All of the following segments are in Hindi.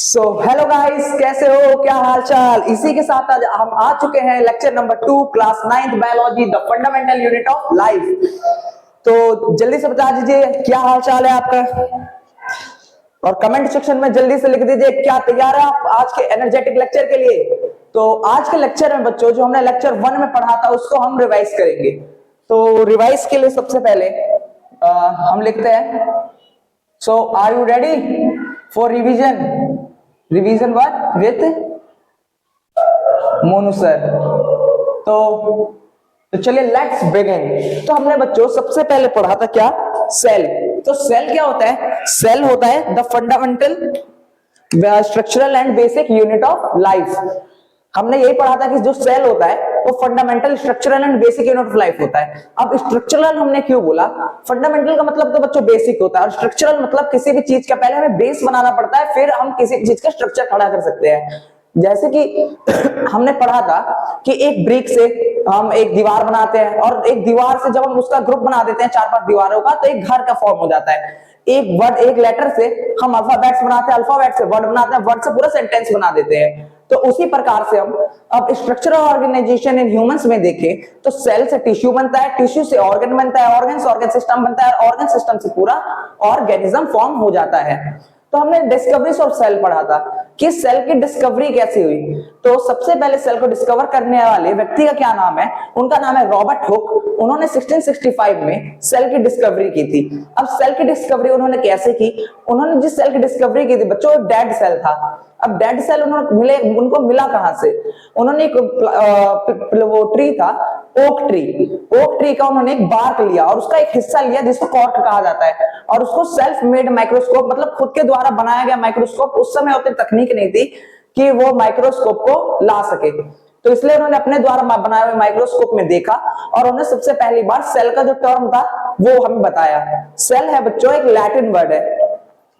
हेलो गाइस, कैसे हो, क्या हाल चाल। इसी के साथ आज हम आ चुके हैं lecture number 2 class 9th biology the fundamental unit of life. तो जल्दी से बता दीजिए क्या हाल चाल है आपका, और कमेंट सेक्शन में जल्दी से लिख दीजिए क्या तैयार है आप आज के एनर्जेटिक लेक्चर के लिए। तो आज के लेक्चर में बच्चों जो हमने लेक्चर 1 में पढ़ा था उसको हम रिवाइज करेंगे। तो रिवाइज के लिए सबसे पहले हम लिखते हैं, so are you ready for revision? Revision what with Monu sir. तो चलिए लेट्स बिगिन। तो हमने बच्चों सबसे पहले पढ़ा था क्या, सेल। तो सेल क्या होता है? सेल होता है the fundamental structural and basic unit of life. हमने यही पढ़ा था कि जो सेल होता है वो fundamental structural and basic unit of life होता है। अब स्ट्रक्चरल हमने क्यों बोला? फंडामेंटल का मतलब तो बच्चों बेसिक होता है, और स्ट्रक्चरल मतलब किसी भी चीज का पहले हमें बेस बनाना पड़ता है, फिर हम किसी चीज का स्ट्रक्चर खड़ा कर सकते हैं। जैसे कि हमने पढ़ा था कि एक ब्रिक से हम एक दीवार बनाते हैं, और एक दीवार से जब हम उसका ग्रुप बना देते हैं 4-5 दीवारों का, तो एक घर का फॉर्म हो जाता है। एक वर्ड, एक लेटर से हम अल्फाबेट्स बनाते हैं, अल्फाबेट से वर्ड बनाते हैं, वर्ड से पूरा सेंटेंस बना देते हैं। तो उसी प्रकार से हम अब स्ट्रक्चरल ऑर्गेनाइजेशन इन ह्यूमंस में देखें तो सेल से टिश्यू बनता है, टिश्यू से ऑर्गन बनता है, ऑर्गन से ऑर्गन सिस्टम बनता है, ऑर्गन सिस्टम से पूरा ऑर्गेनिज्म फॉर्म हो जाता है। तो हमने डिस्कवरीज ऑफ सेल पढ़ा था कि सेल की डिस्कवरी कैसे हुई। तो सबसे पहले सेल को डिस्कवर करने वाले व्यक्ति का क्या नाम है? उनका नाम है रॉबर्ट हुक। उन्होंने 1665 में सेल की डिस्कवरी की थी। अब सेल की डिस्कवरी उन्होंने कैसे की? उन्होंने जिस सेल की डिस्कवरी की थी बच्चों, डेड सेल था। अब डेड सेल उनको मिला कहां से? उन्होंने एक वो ट्री था, ओक ट्री का उन्होंने एक बार्क लिया और उसका एक हिस्सा लिया जिसको कॉर्क कहा जाता है, और उसको सेल्फ मेड माइक्रोस्कोप, मतलब खुद के द्वारा बनाया गया माइक्रोस्कोप, उस समय उतनी तकनीक नहीं थी कि वो माइक्रोस्कोप को ला सके, तो इसलिए उन्होंने अपने द्वारा बनाए हुए माइक्रोस्कोप में देखा, और उन्होंने सबसे पहली बार सेल का जो टर्म था वो हमें बताया। सेल है बच्चों एक लैटिन वर्ड है।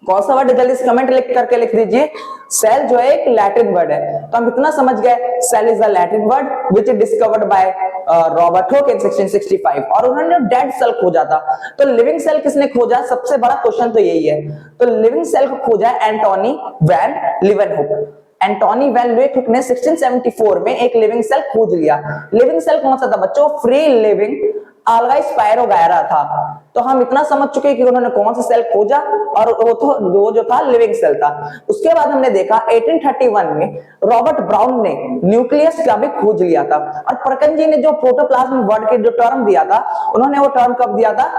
कौन सा वर्ड है? जल्दी से कमेंट करके लिख दीजिए। सेल जो है एक लैटिन वर्ड है। तो हम इतना समझ गए, cell is a Latin word which is discovered by Robert Hooke in 1665, और उन्होंने डेड सेल खोजा था। तो लिविंग सेल किसने खोजा? सबसे बड़ा क्वेश्चन तो यही है। तो लिविंग सेल को खोजा एंटोनी वैन लीeuwenhoek। एंटोनी वैन लीeuwenhoek ने 1674 में एक लिविंग सेल खोज लिया। लिविंग सेल कौन सा था बच्चों? फ्री लिविंग आल्गा स्पायरोगायरा था। तो हम इतना समझ चुके कि उन्होंने कौन सा सेल खोजा, और वो जो था लिविंग सेल था। उसके बाद हमने देखा 1831 में रॉबर्ट ब्राउन ने न्यूक्लियस का भी खोज लिया था, और परकंजी ने जो प्रोटोप्लाज्म वर्ड के जो टर्म दिया था, उन्होंने वो टर्म कब दिया था?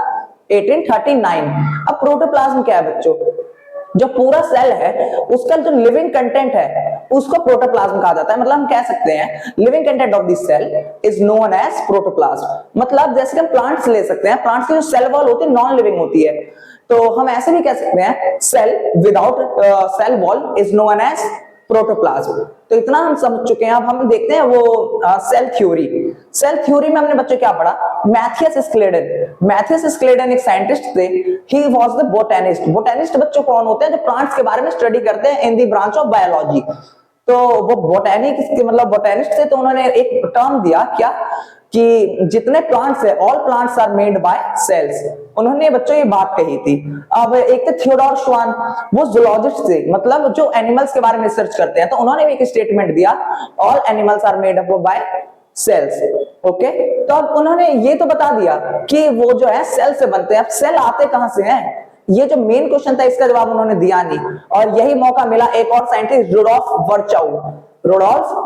1839। अब प्रोटोप्लाज्म क्या है बच्चों? जो पूरा सेल है उसका जो लिविंग कंटेंट है उसको प्रोटोप्लाज्म कहा जाता है। मतलब हम कह सकते हैं living content of this cell is known as protoplasm. मतलब जैसे हम प्लांट्स ले सकते हैं, प्लांट्स की जो सेल वॉल होती है नॉन लिविंग होती है, तो हम ऐसे भी कह सकते हैं cell without cell wall is known as protoplasm. तो इतना हम समझ चुके हैं। अब हम देखते हैं वो सेल थ्योरी। सेल थ्योरी में हमने बच्चों क्या पढ़ा? Matthias Schleiden. मैथियस स्क्लेडन एक साइंटिस्ट थे। He was the botanist. Botanist बच्चों कौन होते हैं? जो प्लांट्स के बारे में स्टडी करते हैं in the branch of biology. तो वो बोटेनिक मतलब बोटेनिस्ट थे। तो उन्होंने एक टर्म दिया क्या, कि जितने प्लांट्स है all plants are made by cells. उन्होंने बच्चों ये बात कही थी। अब एक तो थियोडोर श्वान, वो जूलॉजिस्ट थे, मतलब जो एनिमल्स के बारे में रिसर्च करते हैं। तो उन्होंने भी एक स्टेटमेंट दिया, all animals are made up by cells. Okay, तो अब उन्होंने ये तो बता दिया कि वो जो है सेल से बनते हैं। अब सेल आते कहां से हैं? ये जो मेन क्वेश्चन था इसका जवाब उन्होंने दिया नहीं, और यही मौका मिला एक और साइंटिस्ट रुडोल्फ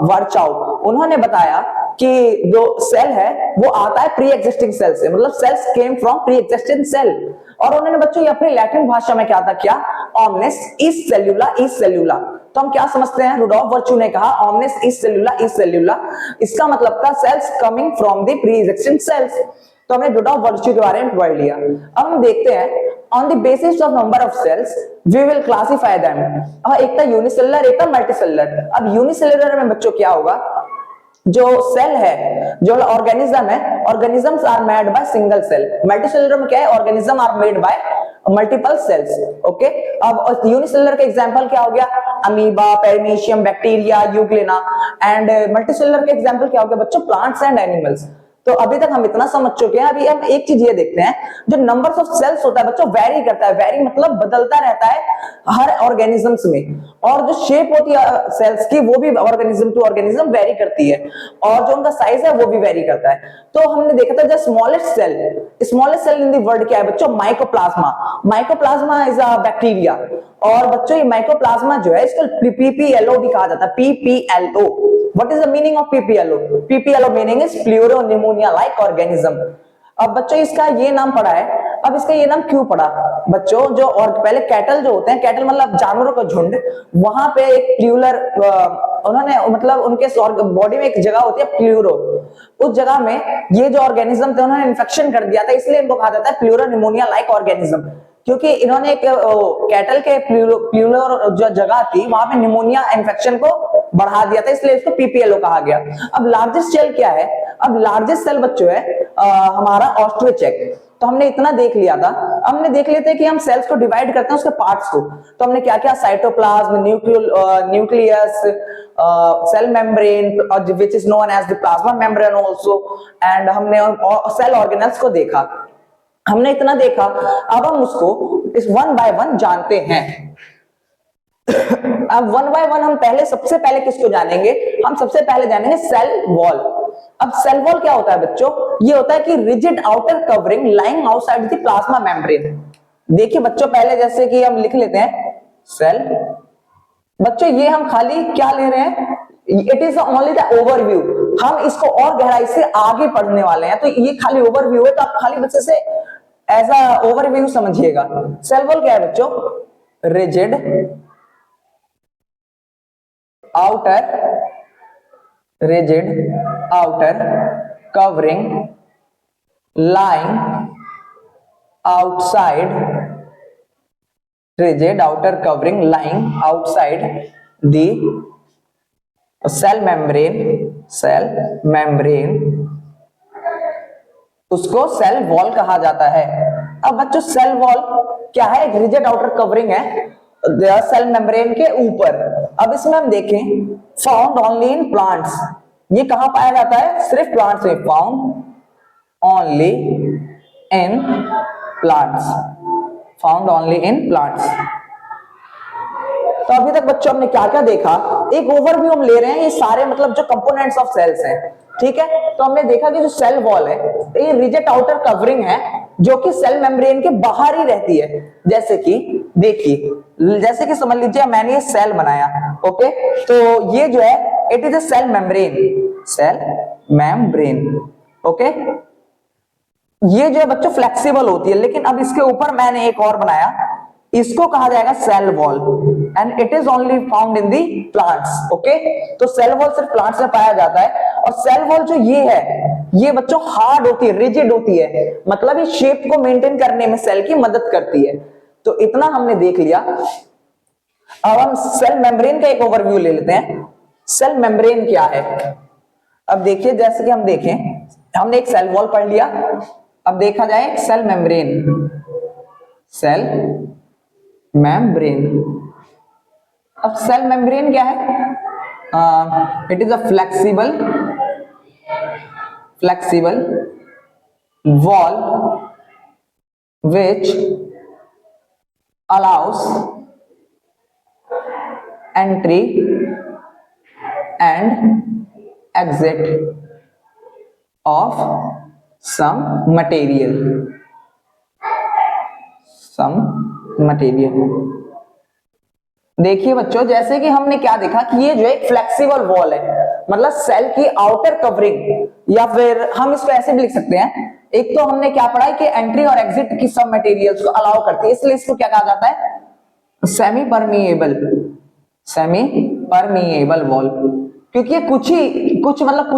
वर्चाउ। उन्होंने बताया कि जो सेल है वो आता है प्री एग्जिस्टिंग सेल से, मतलब cells came from pre existing cell. और उन्होंने बच्चों ये अपनी लैटिन भाषा में क्या था, क्या ओमनिस इज सेल्यूला। तो हम क्या समझते हैं? रुडोल्फ वर्चू ने कहा ओमनिस इज सेल्यूला, इसका मतलब था cells coming from the pre existing cells. तो हमने रुडोल्फ वर्चू के बारे में पढ़ लिया। अब हम देखते हैं on the basis of number of cells we will classify them। एक था यूनिसेलुलर, एक था मल्टीसेलुलर। अब यूनिसेलुलर में बच्चों क्या होगा? जो सेल है, जो ऑर्गेनिज्म है, organisms are made by single cell. Multicellular में क्या है? Organism are made by multiple cells. Okay, अब यूनिसेलुलर का एग्जांपल क्या हो गया? Amoeba, paramecium, bacteria, euglena. And multicellular का एग्जांपल क्या हो गया बच्चों? Plants and animals. तो अभी तक हम इतना समझ चुके हैं। अभी हम एक चीज ये देखते हैं, जो नंबर्स ऑफ सेल्स होता है बच्चों वेरी करता है। वेरी मतलब बदलता रहता है हर ऑर्गेनिजम्स में। और जो शेप होती है सेल्स की वो भी ऑर्गेनिज्म टू ऑर्गेनिज्म वेरी करती है, और जो उनका साइज है वो भी वेरी करता है। तो हमने देखा था the smallest cell in the world क्या है बच्चों? Mycoplasma. Mycoplasma is a bacteria. और बच्चों ये माइकोप्लाज्मा जो है इसको पीपीएलओ भी कहा जाता है, PPLO. What is the meaning of PPLO? PPLO meaning is pleuropneumonia like organism. अब बच्चों इसका ये नाम पड़ा है। अब इसका ये नाम क्यों पड़ा बच्चों? जो और पहले कैटल जो होते हैं, कैटल मतलब जानवरों का झुंड, वहां पे एक प्लूरल उन्होंने मतलब उनके बॉडी में एक जगह होती है प्लूरो, उस जगह में ये जो ऑर्गेनिज्म थे उन्होंने इन्फेक्शन कर दिया था, इसलिए इनको कहा जाता है प्लूरोनिमोनिया लाइक ऑर्गेनिज्म। क्योंकि इन्होंने एक कैटल के प्लूरो जो जगह थी वहां पे निमोनिया इन्फेक्शन को बढ़ा दिया था, इसलिए इसको पीपीएलओ कहा गया। अब लार्जेस्ट सेल क्या है? अब लार्जेस्ट सेल बच्चों है हमारा ऑस्ट्रोचेक। तो हमने इतना देख लिया था। हमने देख लेते हैं कि हम सेल्स को डिवाइड करते हैं उसके पार्ट्स को। तो हमने क्या क्या? Cytoplasm, nucleus, cell membrane which is known as the plasma membrane also, and हमने सेल ऑर्गेनेल्स को देखा। हमने इतना देखा, अब हम उसको इस वन बाय वन जानते हैं। अब वन बाय वन हम सबसे पहले किसको जानेंगे? हम सबसे पहले जानेंगे सेल वॉल। अब सेल वॉल क्या होता है बच्चों? ये होता है कि rigid outer covering lying outside the plasma membrane. देखिए बच्चों, पहले जैसे कि हम लिख लेते हैं सेल। बच्चों ये हम खाली क्या ले रहे हैं? It is only the overview. हम इसको और गहराई से आगे पढ़ने वाले हैं, तो ये खाली ओवरव्यू है, तो आप खाली बच्चे से एज अ ओवरव्यू समझिएगा। सेल वॉल क्या है बच्चों? Rigid outer covering lying outside the cell membrane, उसको सेल वॉल कहा जाता है। अब बच्चों सेल वॉल क्या है? एक रिजिड आउटर कवरिंग है सेल मेम्ब्रेन के ऊपर। अब इसमें हम देखें, फाउंड ओनली इन प्लांट्स। ये कहां पाया जाता है? सिर्फ प्लांट्स में। Found only in plants. तो अभी तक बच्चों हमने क्या क्या देखा? एक ओवरव्यू हम ले रहे हैं, ये सारे मतलब जो कंपोनेंट्स ऑफ सेल्स हैं, ठीक है। तो हमने देखा कि जो सेल वॉल है ये रिजिड आउटर कवरिंग है जो कि सेल मेम्ब्रेन के बाहर ही रहती है। जैसे कि देखिए, जैसे कि समझ लीजिए मैंने ये सेल बनाया, ओके, तो ये जो है it is a cell membrane, okay. ये जो है बच्चों फ्लेक्सिबल होती है, लेकिन अब इसके ऊपर मैंने एक और बनाया, इसको कहा जाएगा cell wall, and it is only found in the plants, okay. तो सेल वॉल सिर्फ प्लांट्स में पाया जाता है। और सेल वॉल जो ये है, ये बच्चों हार्ड होती है, रिजिड होती है, मतलब ये शेप को मेंटेन करने में सेल की मदद करती है। तो इतना हमने देख लिया। अब हम सेल मेम्ब्रेन का एक ओवरव्यू ले लेते हैं। सेल मेम्ब्रेन क्या है? अब देखिए, जैसे कि हम देखें, हमने एक सेल वॉल पढ़ लिया, अब देखा जाए सेल मेम्ब्रेन। अब सेल मेम्ब्रेन क्या है? It is a flexible wall which allows entry and exit of some material. देखिए बच्चों, जैसे कि हमने क्या देखा कि ये जो एक फ्लेक्सिबल वॉल है, मतलब सेल की आउटर कवरिंग, या फिर हम इसको ऐसे भी लिख सकते हैं। एक तो हमने क्या पढ़ा है कि एंट्री और एग्जिट की सब मटेरियल्स को अलाउ करती है, इसलिए इसको क्या कहा जाता है? सेमी परमिएबल वॉल, क्योंकि ये कुछ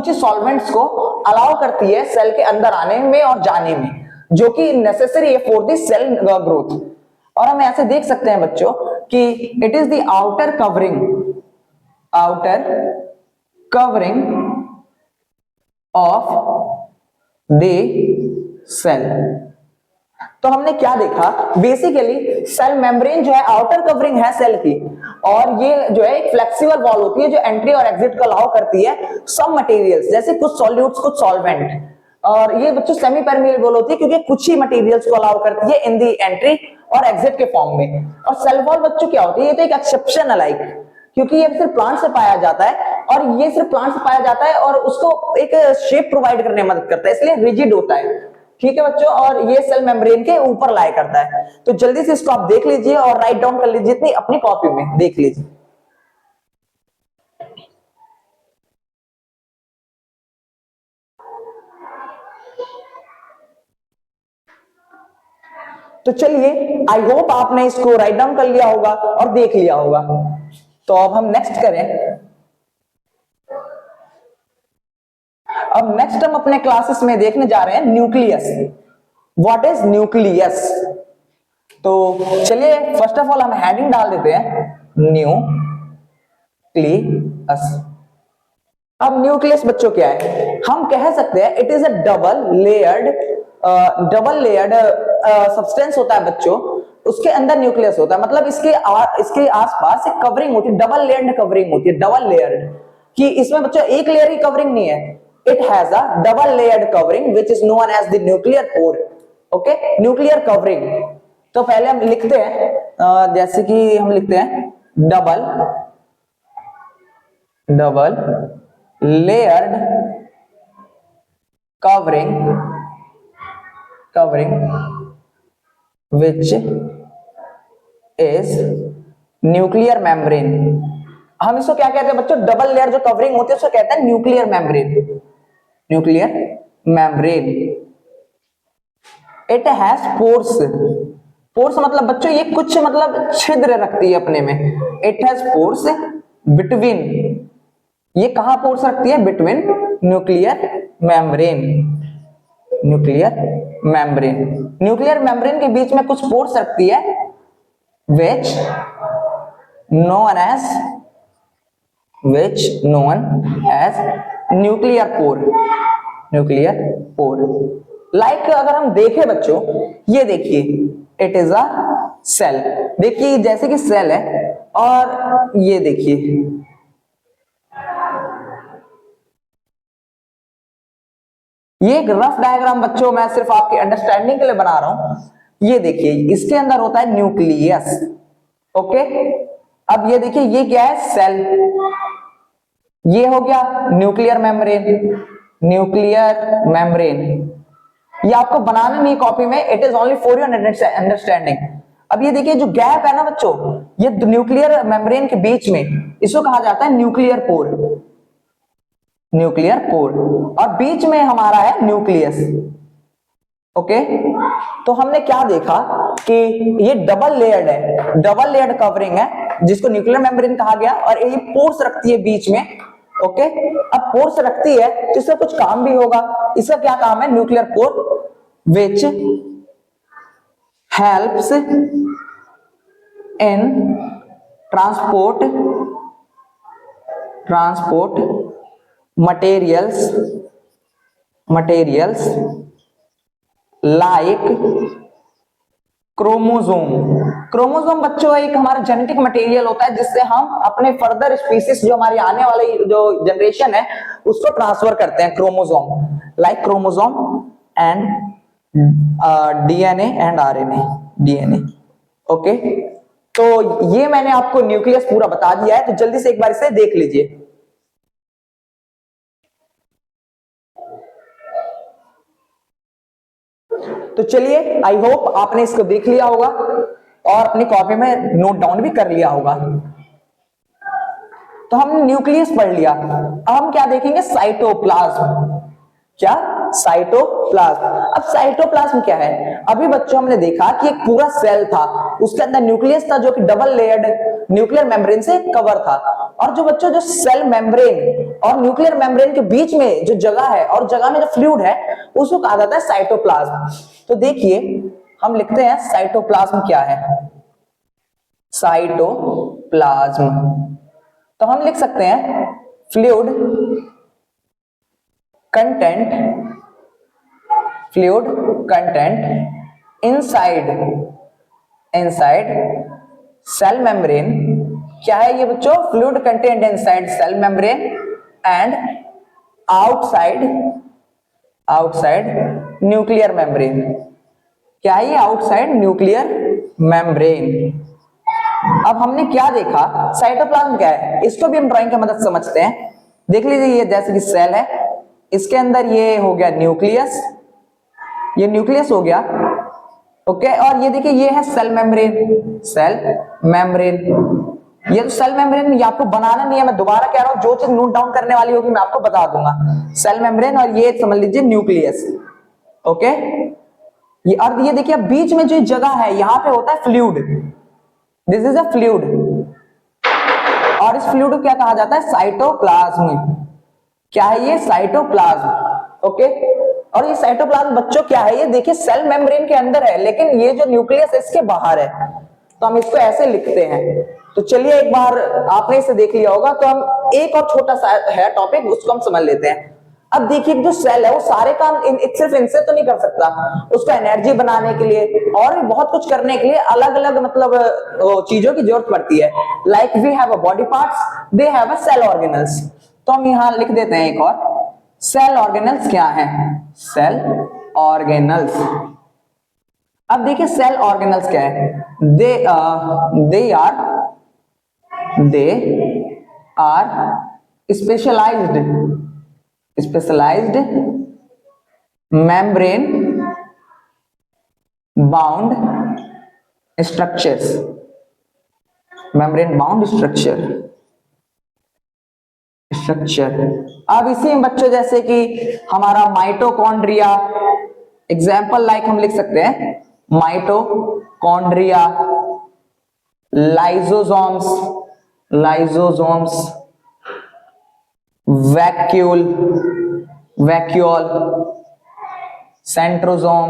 ही सॉल्वेंट्स को अलाउ करती है सेल के अंदर आने में और जाने में, जो कि नेसेसरी है फॉर द सेल ग्रोथ। और हम ऐसे देख सकते हैं बच्चों कि it is the outer covering of the cell. तो हमने क्या देखा? बेसिकली सेल मेम्ब्रेन जो है आउटर कवरिंग है सेल की, और ये जो है एक फ्लेक्सिबल वॉल होती है जो एंट्री और एग्जिट को अलाउ करती है सब मटेरियल्स, जैसे कुछ सॉल्यूट्स, कुछ सॉल्वेंट। और ये बच्चों सेमी परमिएबल होती है क्योंकि कुछ ही मटेरियल्स को अलाउ करती है इन दी एंट्री और एग्जिट के फॉर्म में। और सेल वॉल बच्चों क्या होती है, ये तो एक एक्सेप्शन है लाइक, क्योंकि ये सिर्फ प्लांट से पाया जाता है और ये सिर्फ प्लांट से पाया जाता है और उसको एक शेप प्रोवाइड करने में मदद करता है, इसलिए रिजिड होता है। ठीक है बच्चों, और ये सेल मेम्ब्रेन के ऊपर लाया करता है। तो जल्दी से इसको आप देख लीजिए और राइट डाउन कर लीजिए इतनी अपनी कॉपी में, देख लीजिए। तो चलिए, आई होप आपने इसको राइट डाउन कर लिया होगा और देख लिया होगा। तो अब हम नेक्स्ट करें। अब नेक्स्ट हम अपने क्लासेस में देखने जा रहे हैं न्यूक्लियस। What is nucleus? तो चलिए फर्स्ट ऑफ ऑल हम हेडिंग डाल देते हैं न्यूक्लियस। अब न्यूक्लियस बच्चों क्या है? हम कह सकते हैं it is a double layered substance होता है बच्चों, उसके अंदर न्यूक्लियस होता है। मतलब इसके आसपास एक कवरिंग होती है, डबल लेयर्ड कवरिंग होती है, डबल लेयर्ड, कि इसमें बच्चों एक लेयर की कवरिंग नहीं है, it has a double layered covering which is known as the nuclear core. Okay, nuclear covering. तो पहले हम लिखते हैं जैसे कि हम लिखते हैं double layered covering which is nuclear membrane। हम इसको क्या कहते हैं बच्चों? डबल लेयर जो कवरिंग होती है उसको कहते हैं nuclear membrane. It has pores मतलब बच्चों ये कुछ मतलब छिद्र रखती है अपने में। इट हैज पोर्स बिटवीन, ये कहां पोर्स रखती है? बिटवीन न्यूक्लियर मेम्ब्रेन के बीच में कुछ पोर्स रखती है which known as nuclear pore. Like अगर हम देखें बच्चों, ये देखिए इट इज अ सेल, देखिए जैसे कि सेल है, और ये देखिए ये एक रफ डायग्राम बच्चों मैं सिर्फ आपके अंडरस्टैंडिंग के लिए बना रहा हूं। ये देखिए इसके अंदर होता है न्यूक्लियस। ओके, अब ये देखिए ये क्या है? सेल। ये हो गया न्यूक्लियर मेम्ब्रेन। ये आपको बनाना नहीं कॉपी में, it is only for your understanding. अब ये देखिए जो गैप है ना बच्चों, ये न्यूक्लियर मेम्ब्रेन के बीच में, इसको कहा जाता है न्यूक्लियर पोर, और बीच में हमारा है न्यूक्लियस। ओके, तो हमने क्या देखा कि ये डबल लेयर्ड कवरिंग है जिसको न्यूक्लियर मेम्ब्रेन कहा गया, और ये पोर्स रखती है बीच में। ओके, अब पोर्स रखती है तो इसका कुछ काम भी होगा। इसका क्या काम है? Nuclear pore which helps in transport materials like chromosome बच्चों एक हमारा जेनेटिक मटेरियल होता है जिससे हम अपने फर्दर स्पीसीज, जो हमारी आने वाली जो जनरेशन है, उसको ट्रांसफर करते हैं। Chromosome and DNA and RNA. Okay, तो ये मैंने आपको न्यूक्लियस पूरा बता दिया है, तो जल्दी से एक बार इसे देख लीजिए। तो चलिए, आई होप आपने इसको देख लिया होगा और अपनी कॉपी में नोट डाउन भी कर लिया होगा। तो हमने न्यूक्लियस पढ़ लिया, अब हम क्या देखेंगे? साइटोप्लाज्म। क्या? साइटोप्लाज्म। अब साइटोप्लाज्म क्या है? अभी बच्चों हमने देखा कि एक पूरा सेल था, उसके अंदर न्यूक्लियस था जो कि डबल लेयर्ड न्यूक्लियर मेम्ब्रेन से कवर था, और जो बच्चों जो सेल मेम्ब्रेन और न्यूक्लियर मेम्ब्रेन के बीच में जो जगह है और जगह में जो फ्लूइड है उसको कहा जाता है साइटोप्लाज्म। तो देखिए हम लिखते हैं साइटोप्लाज्म क्या है? साइटोप्लाज्म, तो हम लिख सकते हैं fluid content inside cell membrane. क्या है ये बच्चों? Fluid content inside cell membrane and outside outside nuclear membrane. क्या है ये? Outside nuclear membrane. अब हमने क्या देखा, साइटोप्लाज्म क्या है, इसको भी हम ड्राइंग की मदद से समझते हैं। देख लीजिए, ये जैसे कि सेल है, इसके अंदर ये हो गया न्यूक्लियस, ये न्यूक्लियस हो गया, ओके। और ये देखिए, ये है सेल मेम्ब्रेन, सेल मेम्ब्रेन। ये तो सेल मेम्ब्रेन, ये आपको बनाना नहीं है, मैं दोबारा कह रहा हूं, जो चीज नोट डाउन करने वाली होगी मैं आपको बता दूंगा। सेल मेम्ब्रेन, और ये समझ लीजिए न्यूक्लियस, ओके। ये अर्ध, ये देखिए बीच में जो जगह है, यहां पे होता है fluid, this is a fluid, और इस फ्लूइड को क्या कहा जाता है? साइटोप्लाज्म। क्या है ये? Cytoplasm, okay. और ये साइटोप्लाज्म बच्चों क्या है? ये देखिए सेल मेम्ब्रेन के अंदर है, लेकिन ये जो न्यूक्लियस इसके बाहर है, तो हम इसको ऐसे लिखते हैं। तो चलिए एक बार आपने इसे देख लिया होगा, तो हम एक और छोटा सा है टॉपिक, उसको हम समझ लेते हैं। अब देखिए, जो सेल है वो सारे काम सिर्फ इनसे तो नहीं कर सकता, उसको एनर्जी बनाने के लिए और भी बहुत कुछ करने के लिए अलग अलग मतलब चीजों की जरूरत पड़ती है। Like we have a body parts, they have a cell organelles. तो हम यहां लिख देते हैं एक और, सेल ऑर्गेनल्स क्या है? Cell organelles. अब देखिए सेल ऑर्गेनल्स क्या है? They are specialised membrane bound structures, membrane bound structure. अब इसी में बच्चों जैसे कि हमारा माइटोकॉन्ड्रिया, एग्जाम्पल लाइक हम लिख सकते हैं माइटोकॉन्ड्रिया, लाइजोसोम्स, वैक्यूल, सेंट्रोसोम,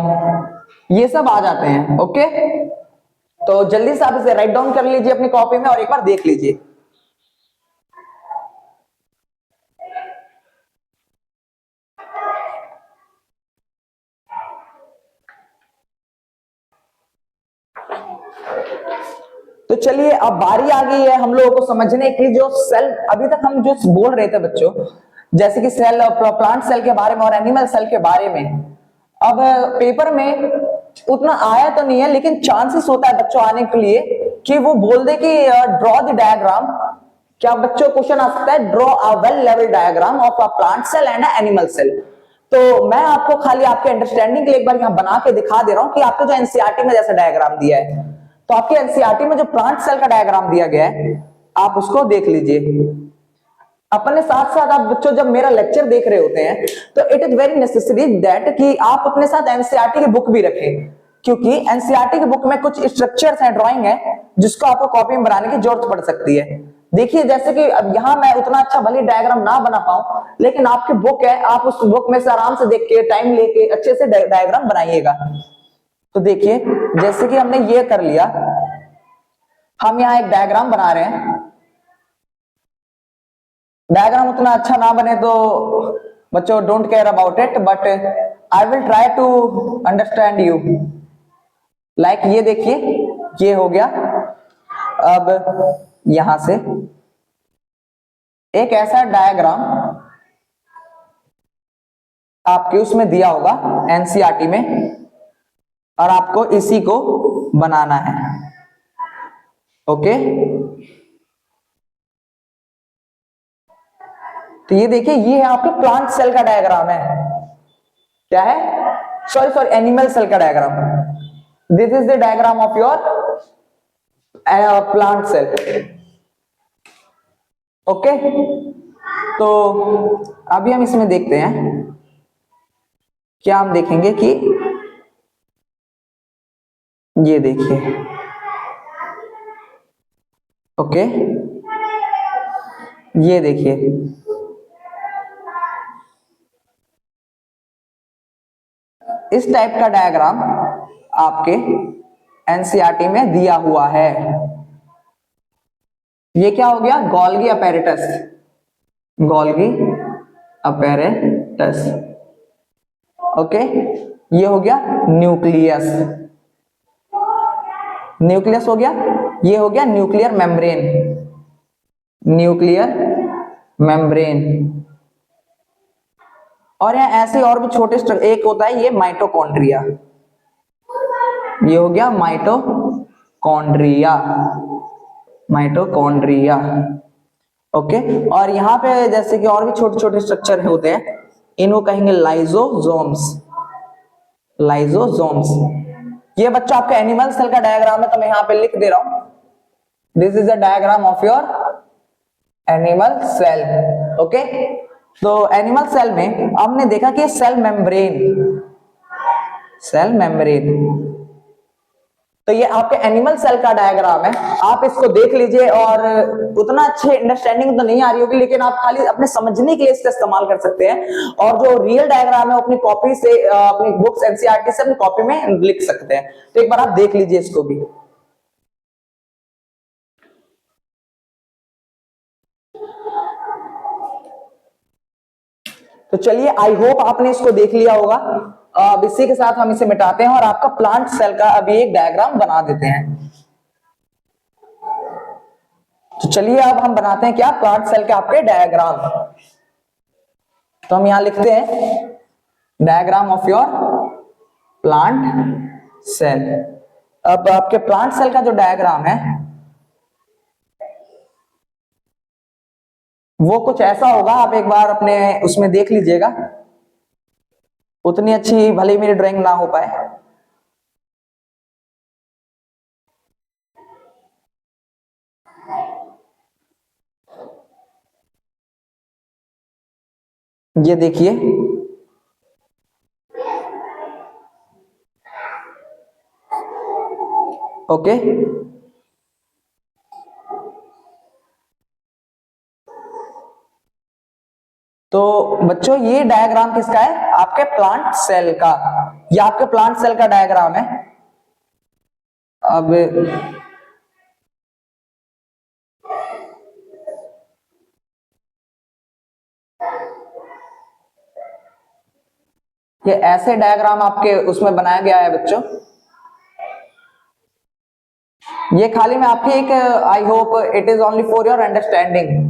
ये सब आ जाते हैं, ओके। तो जल्दी से आप इसे राइट डाउन कर लीजिए अपनी कॉपी में और एक बार देख लीजिए। तो चलिए अब बारी आ गई है हम लोगों को समझने की, जो सेल अभी तक हम जो बोल रहे थे बच्चों, जैसे कि सेल, प्लांट सेल के बारे में और एनिमल सेल के बारे में। अब पेपर में उतना आया तो नहीं है, लेकिन चांसेस होता है बच्चों आने के लिए कि वो बोल दे कि ड्रॉ द डायग्राम। क्या बच्चों क्वेश्चन आ सकता है, draw a well level diagram of a plant cell and animal cell. तो मैं आपको खाली आपके अंडरस्टैंडिंग के लिए एक बार यहां बना के दिखा दे रहा हूं कि आपको जो एनसीईआरटी में जैसा डायग्राम दिया है, तो आपके एनसीईआरटी में जो प्लांट सेल का डायग्राम दिया गया है, आप उसको देख लीजिए। अपने साथ साथ आप बच्चों जब मेरा लेक्चर देख रहे होते हैं, तो it is very necessary that कि आप अपने साथ एनसीईआरटी की बुक भी रखें, क्योंकि एनसीईआरटी की बुक में कुछ स्ट्रक्चर्स हैं, ड्राइंग है, जिसको आपको कॉपी में बनाने की जरूरत पड़ सकती है। देखिए जैसे कि अब यहाँ मैं उतना अच्छा भले डायग्राम ना बना पाऊं, लेकिन आपकी बुक है, आप उस बुक में से आराम से देख के, टाइम लेके अच्छे से डायग्राम बनाइएगा। तो देखिए जैसे कि हमने ये कर लिया, हम यहाँ एक डायग्राम बना रहे हैं। डायग्राम उतना अच्छा ना बने तो बच्चों don't care about it, but I will try to understand you. Like ये देखिए, ये हो गया। अब यहां से एक ऐसा डायग्राम आपके उसमें दिया होगा एनसीईआरटी में, और आपको इसी को बनाना है, ओके। तो ये देखिए, ये है आपके प्लांट सेल का डायग्राम है। क्या है? सॉरी एनिमल सेल का diagram. This is the diagram of your plant cell, okay. तो अभी हम इसमें देखते हैं, क्या हम देखेंगे कि ये देखिए, ओके, ये देखिए, इस टाइप का डायग्राम आपके एनसीईआरटी में दिया हुआ है। ये क्या हो गया? Golgi apparatus, Golgi apparatus, okay. ये हो गया न्यूक्लियस, न्यूक्लियस हो गया। ये हो गया न्यूक्लियर मेम्ब्रेन, न्यूक्लियर मेम्ब्रेन। और यहाँ ऐसे और भी छोटे एक होता है ये माइटोकॉन्ड्रिया, ये हो गया माइटोकॉन्ड्रिया, माइटोकॉन्ड्रिया। ओके, और यहाँ पे जैसे कि और भी छोटे छोटे स्ट्रक्चर होते हैं, इनको कहेंगे लाइजोसोम्स, लाइजोसोम्स। ये बच्चा आपका एनिमल सेल का डायग्राम है, तो मैं यहाँ पे लिख दे रहा हूं, this is a diagram of your animal cell. Okay, तो एनिमल सेल में हमने देखा कि सेल मेम्ब्रेन, सेल मेम्ब्रेन, तो ये आपके एनिमल सेल का डायग्राम है। आप इसको देख लीजिए, और उतना अच्छे अंडरस्टैंडिंग तो नहीं आ रही होगी, लेकिन आप खाली अपने समझने के लिए इसका इस्तेमाल कर सकते हैं। और जो रियल डायग्राम है वो अपनी कॉपी से, अपनी बुक्स एनसीईआरटी से अपनी कॉपी में लिख सकते हैं। तो एक बार आप देख लीजिए इसको भी। तो चलिए, आई होप आपने इसको देख लिया होगा। अब इसी के साथ हम इसे मिटाते हैं और आपका प्लांट सेल का अभी एक डायग्राम बना देते हैं। तो चलिए अब हम बनाते हैं क्या, प्लांट सेल के आपके डायग्राम। तो हम यहां लिखते हैं diagram of your plant cell. अब आपके प्लांट सेल का जो डायग्राम है वो कुछ ऐसा होगा, आप एक बार अपने उसमें देख लीजिएगा। उतनी अच्छी भले मेरी ड्राइंग ना हो पाए। ये देखिए, ओके, तो बच्चों ये डायग्राम किसका है, आपके प्लांट सेल का। ये आपके प्लांट सेल का डायग्राम है। अब ये ऐसे डायग्राम आपके उसमें बनाया गया है बच्चों। ये खाली मैं आपकी एक, I hope it is only for your understanding,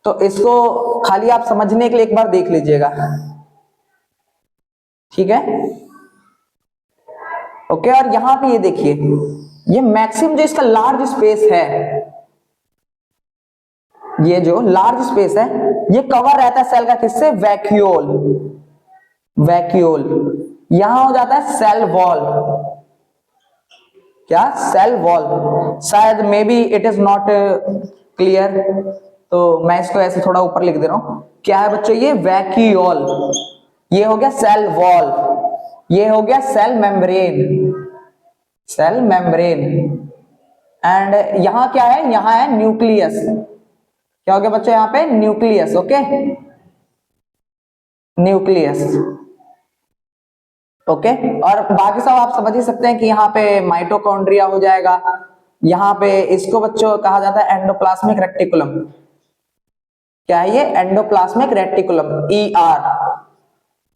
तो इसको खाली आप समझने के लिए एक बार देख लीजिएगा, ठीक है। ओके, और यहां पे ये देखिए, ये मैक्सिमम जो इसका लार्ज स्पेस है, ये जो लार्ज स्पेस है ये कवर रहता है सेल का किससे, वैक्यूल, वैक्यूल। यहां हो जाता है सेल वॉल, क्या, सेल वॉल। शायद may be it is not clear, तो मैं इसको ऐसे थोड़ा ऊपर लिख दे रहा हूं। क्या है बच्चों, ये वैक्यूल, ये हो गया सेल वॉल, ये हो गया cell membrane, cell membrane. And यहां क्या है, यहां है न्यूक्लियस। क्या हो गया बच्चों, यहां पे न्यूक्लियस, ओके, न्यूक्लियस, ओके। और बाकी सब आप समझ ही सकते हैं कि यहाँ पे माइटोकॉन्ड्रिया हो जाएगा। यहाँ पे इसको बच्चों कहा जाता है एंडोप्लाज्मिक रेटिकुलम। क्या है ये, एंडोप्लाज्मिक रेटिकुलम, ER।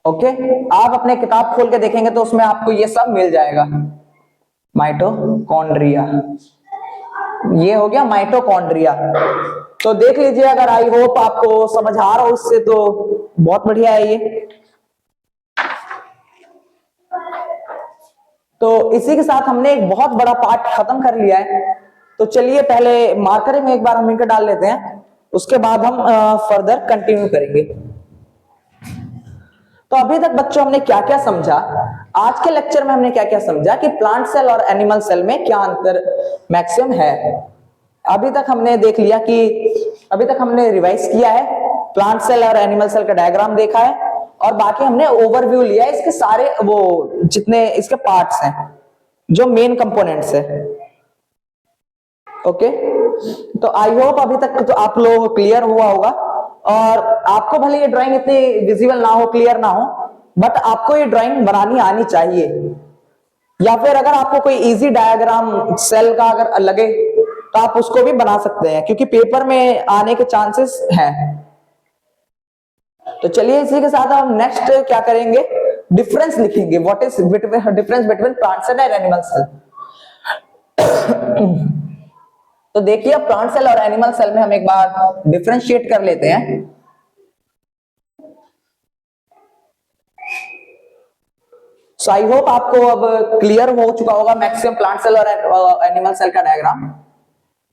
ओके, आप अपने किताब खोल के देखेंगे तो उसमें आपको ये सब मिल जाएगा। माइटोकॉन्ड्रिया, ये हो गया माइटोकॉन्ड्रिया। तो देख लीजिए, अगर आई होप आपको समझ आ रहा हो उससे तो बहुत बढ़िया है ये। तो इसी के साथ हमने एक बहुत बड़ा पार्ट खत्म कर लिया है। तो चलिए पहले मार्कर में एक बार हम इनका डाल लेते हैं, उसके बाद हम फर्दर कंटिन्यू करेंगे। तो अभी तक बच्चों हमने क्या क्या समझा, आज के लेक्चर में हमने क्या क्या समझा कि प्लांट सेल और एनिमल सेल में क्या अंतर मैक्सिमम है। अभी तक हमने देख लिया कि, अभी तक हमने रिवाइज किया है, प्लांट सेल और एनिमल सेल का डायग्राम देखा है, और बाकी हमने ओवरव्यू लिया है इसके सारे, वो जितने इसके पार्ट्स हैं, जो मेन कंपोनेंट्स है। ओके, तो आई होप अभी तक तो आप लोगों को क्लियर हुआ होगा। और आपको भले ये ड्राइंग इतनी विजिबल ना हो, क्लियर ना हो, बट आपको ये ड्राइंग बनानी आनी चाहिए। या फिर अगर आपको कोई इजी डायग्राम सेल का अगर लगे तो आप उसको भी बना सकते हैं, क्योंकि पेपर में आने के चांसेस हैं। तो चलिए इसी के साथ हम नेक्स्ट क्या करेंगे, डिफरेंस लिखेंगे, what is difference between plant cell and animal cell. तो देखिए, प्लांट सेल और एनिमल सेल में हम एक बार डिफरेंशिएट कर लेते हैं। सो आई होप आपको अब क्लियर हो चुका होगा मैक्सिमम प्लांट सेल और एनिमल सेल का डायग्राम।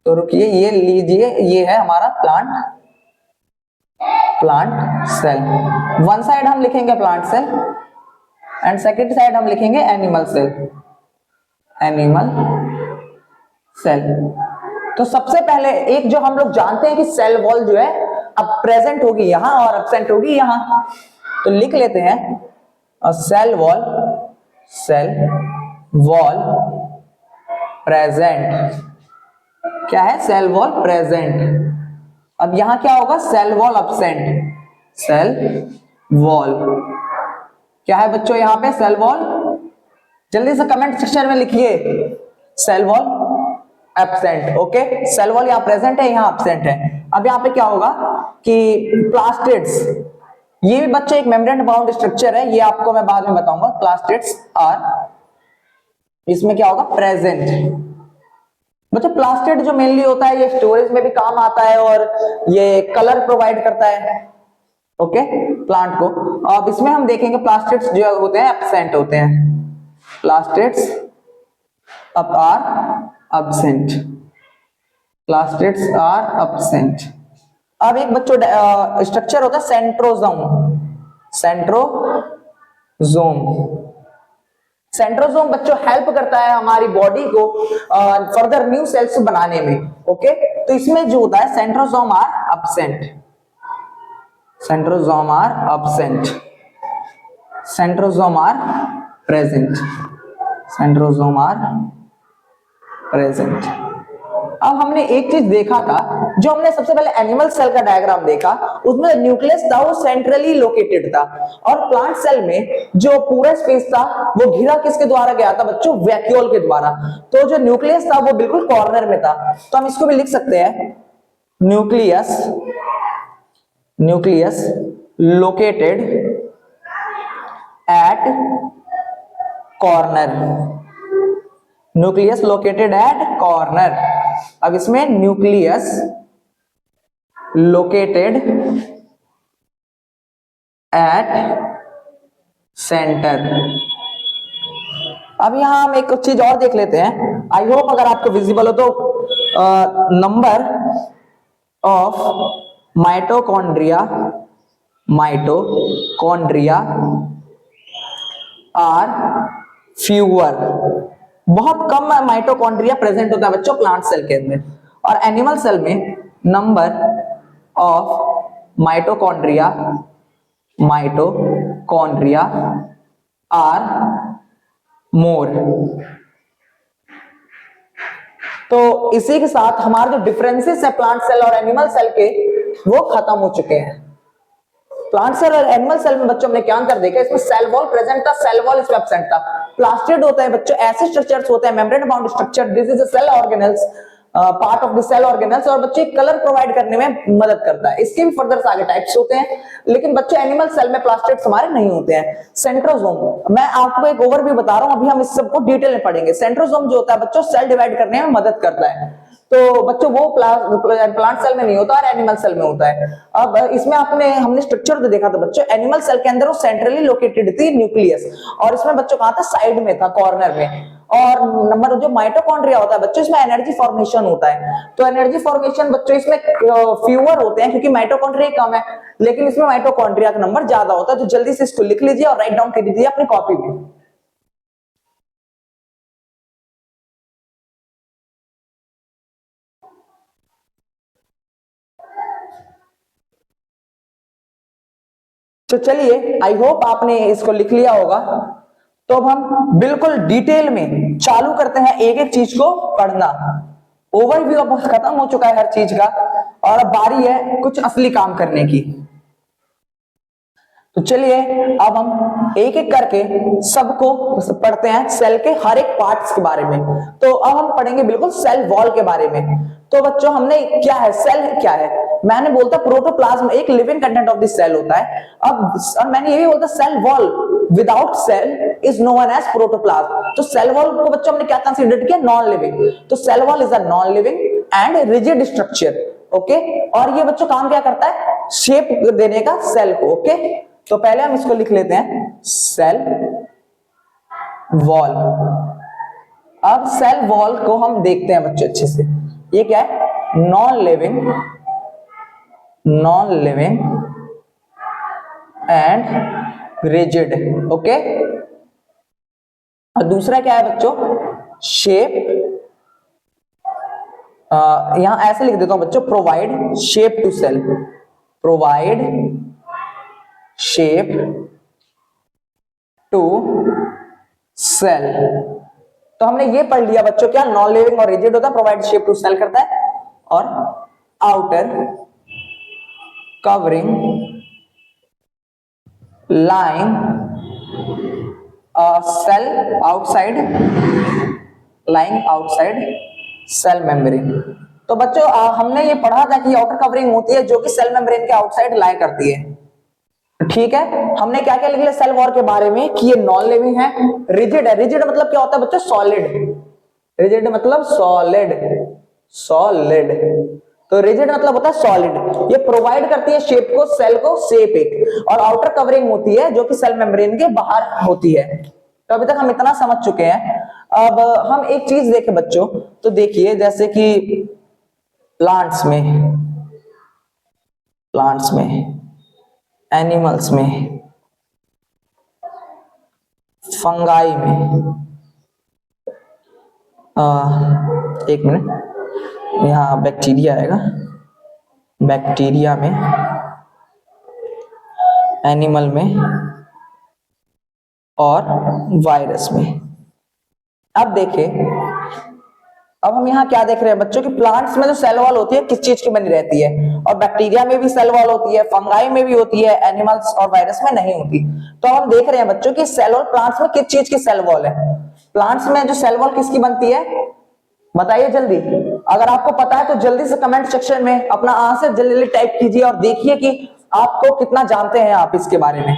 तो रुकिए, ये लीजिए, ये है हमारा प्लांट सेल। वन साइड हम लिखेंगे plant cell and second side हम लिखेंगे एनिमल सेल। तो सबसे पहले एक जो हम लोग जानते हैं कि सेल वॉल जो है अब प्रेजेंट होगी यहां और एब्सेंट होगी यहां, तो लिख लेते हैं सेल वॉल प्रेजेंट। क्या है? Cell wall present. अब यहां क्या होगा? Cell wall absent. Cell wall क्या है बच्चों यहां पे? Cell wall. जल्दी से कमेंट सेक्शन में लिखिए cell wall absent. Okay, cell wall यहां प्रेजेंट है, यहां एब्सेंट है। अब यहां पे क्या होगा कि प्लास्टिड्स, ये भी बच्चे एक मेम्ब्रेन बाउंड स्ट्रक्चर है, ये आपको मैं बाद में बताऊंगा। प्लास्टिड्स आर, इसमें क्या होगा? प्रेजेंट। बच्चों प्लास्टिड जो मेनली होता है ये स्टोरेज में भी काम आता है और ये कलर प्रोवाइड करता है, ओके, प्लांट को। अब इसमें हम देखेंगे प्लास्टिड्स जो होते हैं एब्सेंट होते हैं। प्लास्टिड्स अब are absent. Plastids are absent. अब एक बच्चों स्ट्रक्चर होता है सेंट्रोजोम बच्चों हेल्प करता है हमारी बॉडी को फर्दर न्यू सेल्स बनाने में, ओके। तो इसमें जो होता है centrosome are absent, centrosome are absent, centrosome are present, centrosome are present. अब हमने एक चीज देखा था, जो हमने सबसे पहले एनिमल सेल का डायग्राम देखा, उसमें न्यूक्लियस था वो सेंट्रली लोकेटेड था, और प्लांट सेल में जो पूरा स्पेस था वो घिरा किसके द्वारा गया था बच्चों? वैक्यूल के द्वारा। तो जो न्यूक्लियस था वो बिल्कुल कॉर्नर में था, तो हम इसको भी लिख सकते हैं nucleus located at corner, nucleus located at corner. अब इसमें न्यूक्लियस लोकेटेड एट सेंटर। अब यहां हम एक चीज और देख लेते हैं, आई होप अगर आपको विजिबल हो तो, number of mitochondria are fewer. बहुत कम माइटोकॉन्ड्रिया प्रेजेंट होता है बच्चों प्लांट सेल के अंदर, और एनिमल सेल में number of mitochondria are more. तो इसी के साथ हमारे जो डिफरेंसेस है प्लांट सेल और एनिमल सेल के, वो खत्म हो चुके हैं। प्लांट सेल और एनिमल सेल में बच्चों हमने क्या अंतर देखा? इसमें सेल वॉल प्रेजेंट था, सेल वॉल इसमें एब्सेंट था। प्लास्टिड होता है बच्चों ऐसे स्ट्रक्चर्स होते हैं, membrane bound structure, this is a cell organelles, part of the cell organelles, और बच्चे कलर प्रोवाइड करने में मदद करता है। इसके भी फर्दर आगे टाइप्स होते हैं, लेकिन बच्चे एनिमल सेल में प्लास्टिड्स हमारे नहीं होते हैं। सेंट्रोजोम, मैं आपको एक ओवरव्यू बता रहा हूं, अभी हम इस सबको डिटेल में पढ़ेंगे। सेंट्रोजोम जो होता है बच्चों सेल डिवाइड करने में मदद करता है, तो बच्चों वो प्लांट सेल में नहीं होता और एनिमल सेल में होता है। अब इसमें हमने स्ट्रक्चर तो देखा था बच्चों, एनिमल सेल के अंदर वो सेंट्रली लोकेटेड थी न्यूक्लियस, और इसमें बच्चों कहां था? साइड में था, कॉर्नर में। और नंबर जो माइटोकॉन्ड्रिया होता है बच्चों, इसमें एनर्जी फॉर्मेशन होता है। तो एनर्जी फॉर्मेशन बच्चों इसमें फ्यूअर होते हैं क्योंकि माइटोकॉन्ड्रिया कम है, लेकिन इसमें माइटोकॉन्ड्रिया का नंबर ज्यादा होता है। तो जल्दी से इसको लिख लीजिए और राइट डाउन कर दीजिए अपनी कॉपी में। तो चलिए, आई होप आपने इसको लिख लिया होगा। तो अब हम बिल्कुल डिटेल में चालू करते हैं एक एक चीज को पढ़ना। ओवरव्यू अब खत्म हो चुका है हर चीज का, और अब बारी है कुछ असली काम करने की। तो चलिए अब हम एक एक करके सबको पढ़ते हैं, सेल के हर एक पार्ट्स के बारे में। तो अब हम पढ़ेंगे बिल्कुल सेल वॉल के बारे में। तो बच्चों हमने क्या है, सेल क्या है? मैंने बोलता प्रोटोप्लाज्म एक living content of this cell होता है। अब और मैंने ये भी बोलता cell wall without cell is known as protoplasm. तो सेल वॉल को बच्चों हमने क्या कंसीडर किया? Non living. तो cell wall is a non living and rigid structure, okay. और ये बच्चों काम क्या करता है? शेप देने का सेल को, ओके। तो पहले हम इसको लिख लेते हैं सेल वॉल। अब सेल वॉल को हम देखते हैं बच्चों अच्छे से। ये क्या है? Non living and rigid. Okay, और दूसरा क्या है बच्चों? शेप। यहां ऐसे लिख देता हूं बच्चों, provide shape to cell, provide shape to cell. तो हमने ये पढ़ लिया बच्चों, क्या नॉन लिविंग और रिजिड होता है, प्रोवाइड शेप टू सेल करता है, और outer covering line cell outside, lying outside cell membrane. तो बच्चों हमने ये पढ़ा था कि आउटर कवरिंग होती है जो कि सेल मेम्ब्रेन के आउटसाइड लाई करती है। ठीक है, हमने क्या क्या लिख लिया सेल वॉल के बारे में कि ये नॉन लिविंग है, रिजिड है। रिजिड मतलब क्या होता है बच्चों? सॉलिड। रिजिड मतलब सॉलिड, सॉलिड। तो रिजिड मतलब होता है सॉलिड। ये प्रोवाइड करती है शेप को, सेल को शेप एक, और आउटर कवरिंग होती है जो कि सेल मेम्ब्रेन के बाहर होती है। तो अभी तक हम इतना समझ चुके हैं। अब हम एक चीज देखें बच्चों, तो देखिए जैसे कि प्लांट्स में, एनिमल्स में, फंगाई में, एक मिनट, यहाँ बैक्टीरिया आएगा, बैक्टीरिया में, एनिमल में और वायरस में। अब देखें, अब हम यहाँ क्या देख रहे हैं बच्चों कि प्लांट्स में जो सेल वॉल होती है किस चीज की बनी रहती है, और बैक्टीरिया में भी सेल वॉल होती है, फंगाई में भी होती है, एनिमल्स और वायरस में नहीं होती। तो हम देख रहे हैं बच्चों कि सेल वॉल प्लांट्स में किस चीज की सेल वॉल है। प्लांट्स में जो सेल वॉल किसकी बनती है बताइए जल्दी। अगर आपको पता है तो जल्दी से कमेंट सेक्शन में अपना आंसर जल्दी टाइप कीजिए और देखिए कि आपको कितना जानते हैं आप इसके बारे में।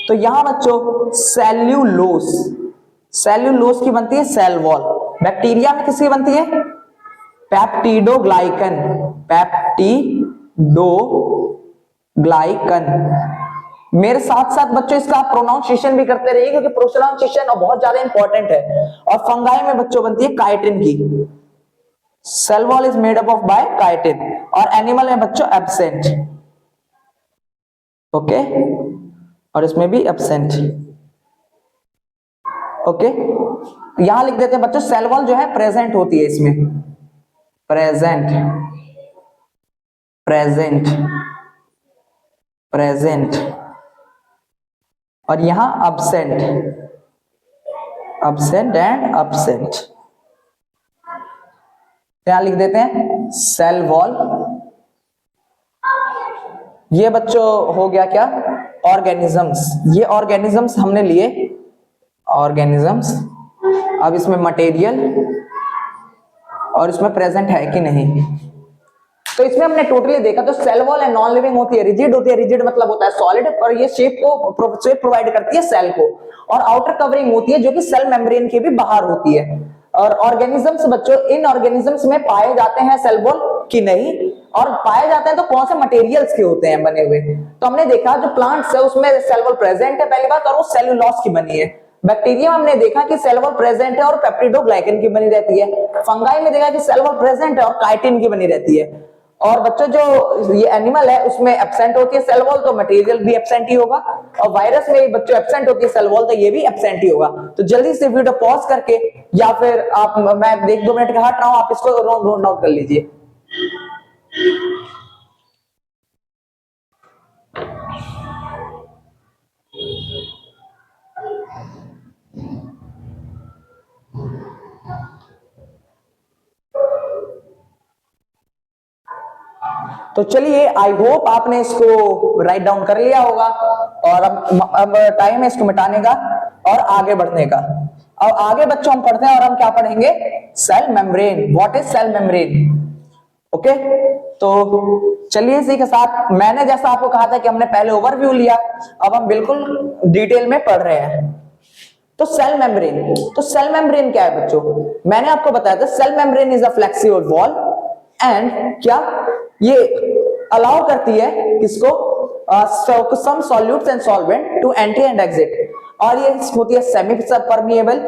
तो यहां बच्चों सेल्यूलोस, सेल्यूलोस की बनती है सेल वॉल। बैक्टीरिया में किसकी बनती है? Peptidoglycan, peptidoglycan. मेरे साथ साथ बच्चों इसका आप प्रोनाउंसिएशन भी करते रहिए क्योंकि प्रोनाउंसिएशन बहुत ज्यादा इंपॉर्टेंट है। और फंगाई में बच्चों बनती है काइटिन की, cell wall is made up of by chitin. और एनिमल में बच्चों एब्सेंट, ओके, और इसमें भी एब्सेंट, ओके। यहां लिख देते हैं बच्चों सेल वॉल जो है प्रेजेंट होती है इसमें, प्रेजेंट, प्रेजेंट, प्रेजेंट, और यहां अब्सेंट, अब्सेंट एंड अब्सेंट। यहां लिख देते हैं सेल वॉल। ये बच्चों हो गया क्या? ऑर्गेनिजम्स। ये ऑर्गेनिजम्स हमने लिए, ऑर्गेनिजम्स। अब इसमें मटेरियल और इसमें प्रेजेंट है कि नहीं। तो इसमें हमने टोटली देखा तो सेल वॉल है नॉन लिविंग होती है, रिजिड होती है, रिजिड मतलब होता है सॉलिड, और ये शेप प्रोवाइड करती है सेल को, और आउटर कवरिंग होती है जो कि सेल मेम्ब्रेन के भी बाहर होती है। और ऑर्गेनिजम्स बच्चों, इन ऑर्गेनिजम्स में पाए जाते हैं सेल वॉल कि नहीं, और पाए जाते हैं तो कौन से मटेरियल्स के होते हैं बने हुए। तो हमने देखा जो प्लांट्स है उसमें सेल वॉल प्रेजेंट है पहली बात, और वो सेल्यूलोज की बनी है। बैक्टीरिया में हमने देखा कि सेल वॉल प्रेजेंट है और पेप्टिडोग्लाइकन की बनी रहती है। फंगाई में देखा कि सेल वॉल प्रेजेंट है और काइटिन की बनी रहती है। और बच्चों जो ये एनिमल है उसमें एब्सेंट होती है सेल वॉल, तो मटेरियल भी एब्सेंट ही होगा। और वायरस में बच्चों एब्सेंट होती है सेल वॉल, तो ये भी एब्सेंट ही होगा। तो जल्दी से वीडियो पॉज करके या फिर आप, मैं 1-2 मिनट का हट रहा हूं, आप इसको नोट डाउन कर लीजिए। तो चलिए, आई होप आपने इसको राइट डाउन कर लिया होगा। और अब टाइम है इसको मिटाने का और आगे बढ़ने का। अब आगे बच्चों हम पढ़ते हैं और हम क्या पढ़ेंगे? Cell membrane. What is cell membrane? Okay, तो चलिए इसी के साथ, मैंने जैसा आपको कहा था कि हमने पहले ओवरव्यू लिया, अब हम बिल्कुल डिटेल में पढ़ रहे हैं। तो सेल मेम्ब्रेन, तो सेल मेम्ब्रेन क्या है बच्चों? मैंने आपको बताया था cell membrane is a flexible wall and क्या ये अलाउ करती है किसको? Some solutes and solvent to entry and exit. और ये होती है सेमी परमिएबल।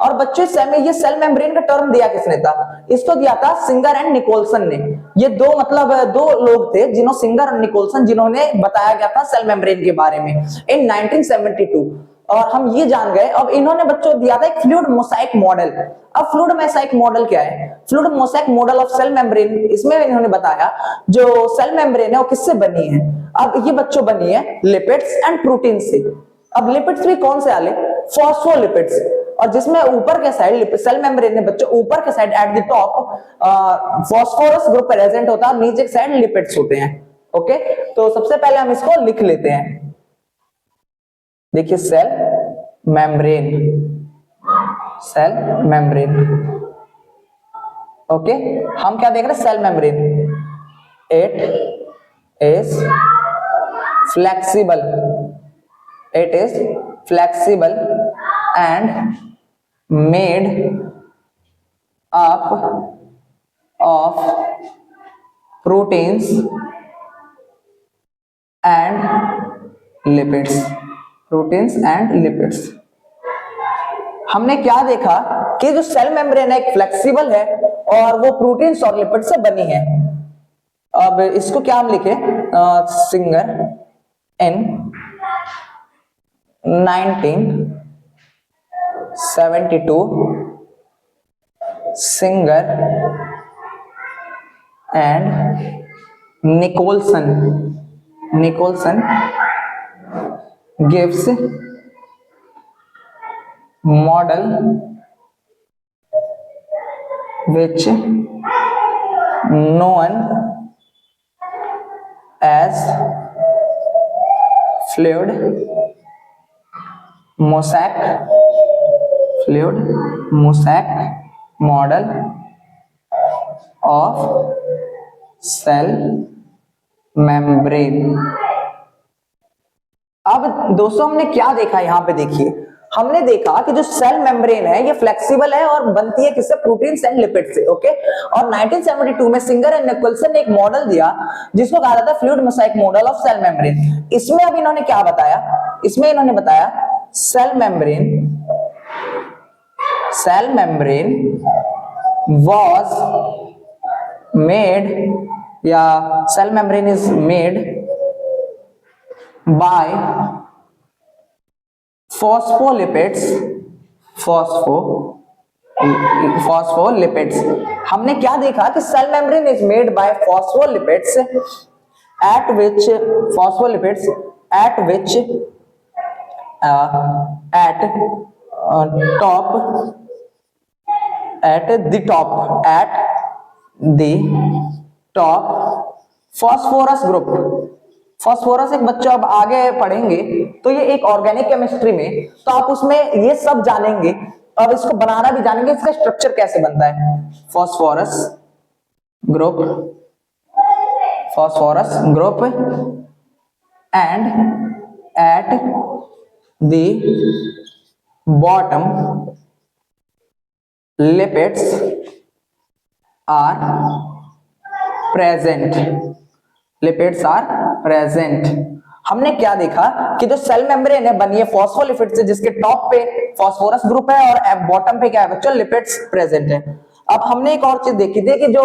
और बच्चों सेमी, ये सेल मेम्ब्रेन का टर्म दिया किसने था? इसको दिया था सिंगर एंड निकोलसन ने। ये दो मतलब दो लोग थे जिन्होंने, सिंगर और निकोलसन, जिन्होंने बताया गया था सेल मेम्ब्रेन के बारे में इन 1972। और हम ये जान गए। अब इन्होंने बच्चों दिया था एक फ्लूइड मोसाइक मॉडल। अब फ्लूइड मोसाइक मॉडल क्या है? Fluid mosaic model of cell membrane, इसमें इन्होंने बताया जो सेल मेम्ब्रेन है वो किससे बनी है। अब ये बच्चों बनी है लिपिड्स एंड प्रोटीन से। अब लिपिड्स भी कौन से आले? फॉस्फोलिपिड्स। और जिसमें ऊपर के साइड सेल मेम्ब्रेन में बच्चों ऊपर के side at the top phosphorus group present होता है और नीचे के साइड लिपिड्स होते हैं। ओके, तो सबसे पहले हम इसको लिख लेते हैं। देखिए cell membrane, cell membrane. Okay, हम क्या देख रहे हैं? Cell membrane, it is flexible, it is flexible and made up of proteins and lipids, proteins and lipids। हमने क्या देखा कि जो सेल मेम्ब्रेन है एक फ्लेक्सिबल है और वो प्रोटीन्स और लिपिड से बनी है। अब इसको क्या हम लिखे? Singer in 1972, singer and Nicholson gives model which known as fluid mosaic model of cell membrane. अब दोस्तों हमने क्या देखा? यहां पे देखिए, हमने देखा कि जो सेल मेम्ब्रेन है ये फ्लेक्सिबल है और बनती है किससे? प्रोटीन्स एंड लिपिड से। ओके, और 1972 में सिंगर एंड निकोलसन ने एक मॉडल दिया जिसको कहा जाता है fluid mosaic model of cell membrane. इसमें अब इन्होंने क्या बताया? इसमें इन्होंने बताया सेल मेम्ब्रेन was made, या cell membrane is made by phospholipids। हमने क्या देखा कि cell membrane is made by phospholipids at which at the top phosphorus group. Phosphorus एक बच्चों अब आगे पढ़ेंगे तो ये एक ऑर्गेनिक केमिस्ट्री में, तो आप उसमें ये सब जानेंगे। अब इसको बनाना भी जानेंगे, इसका स्ट्रक्चर कैसे बनता है। Phosphorus group and at the bottom lipids are present. हमने क्या देखा कि जो सेल मेम्ब्रेन है बनी है फॉस्फोलिपिड से, जिसके टॉप पे फॉस्फोरस ग्रुप है और बॉटम पे क्या है बच्चों? लिपिड्स प्रेजेंट है। अब हमने एक और चीज देखी थी कि जो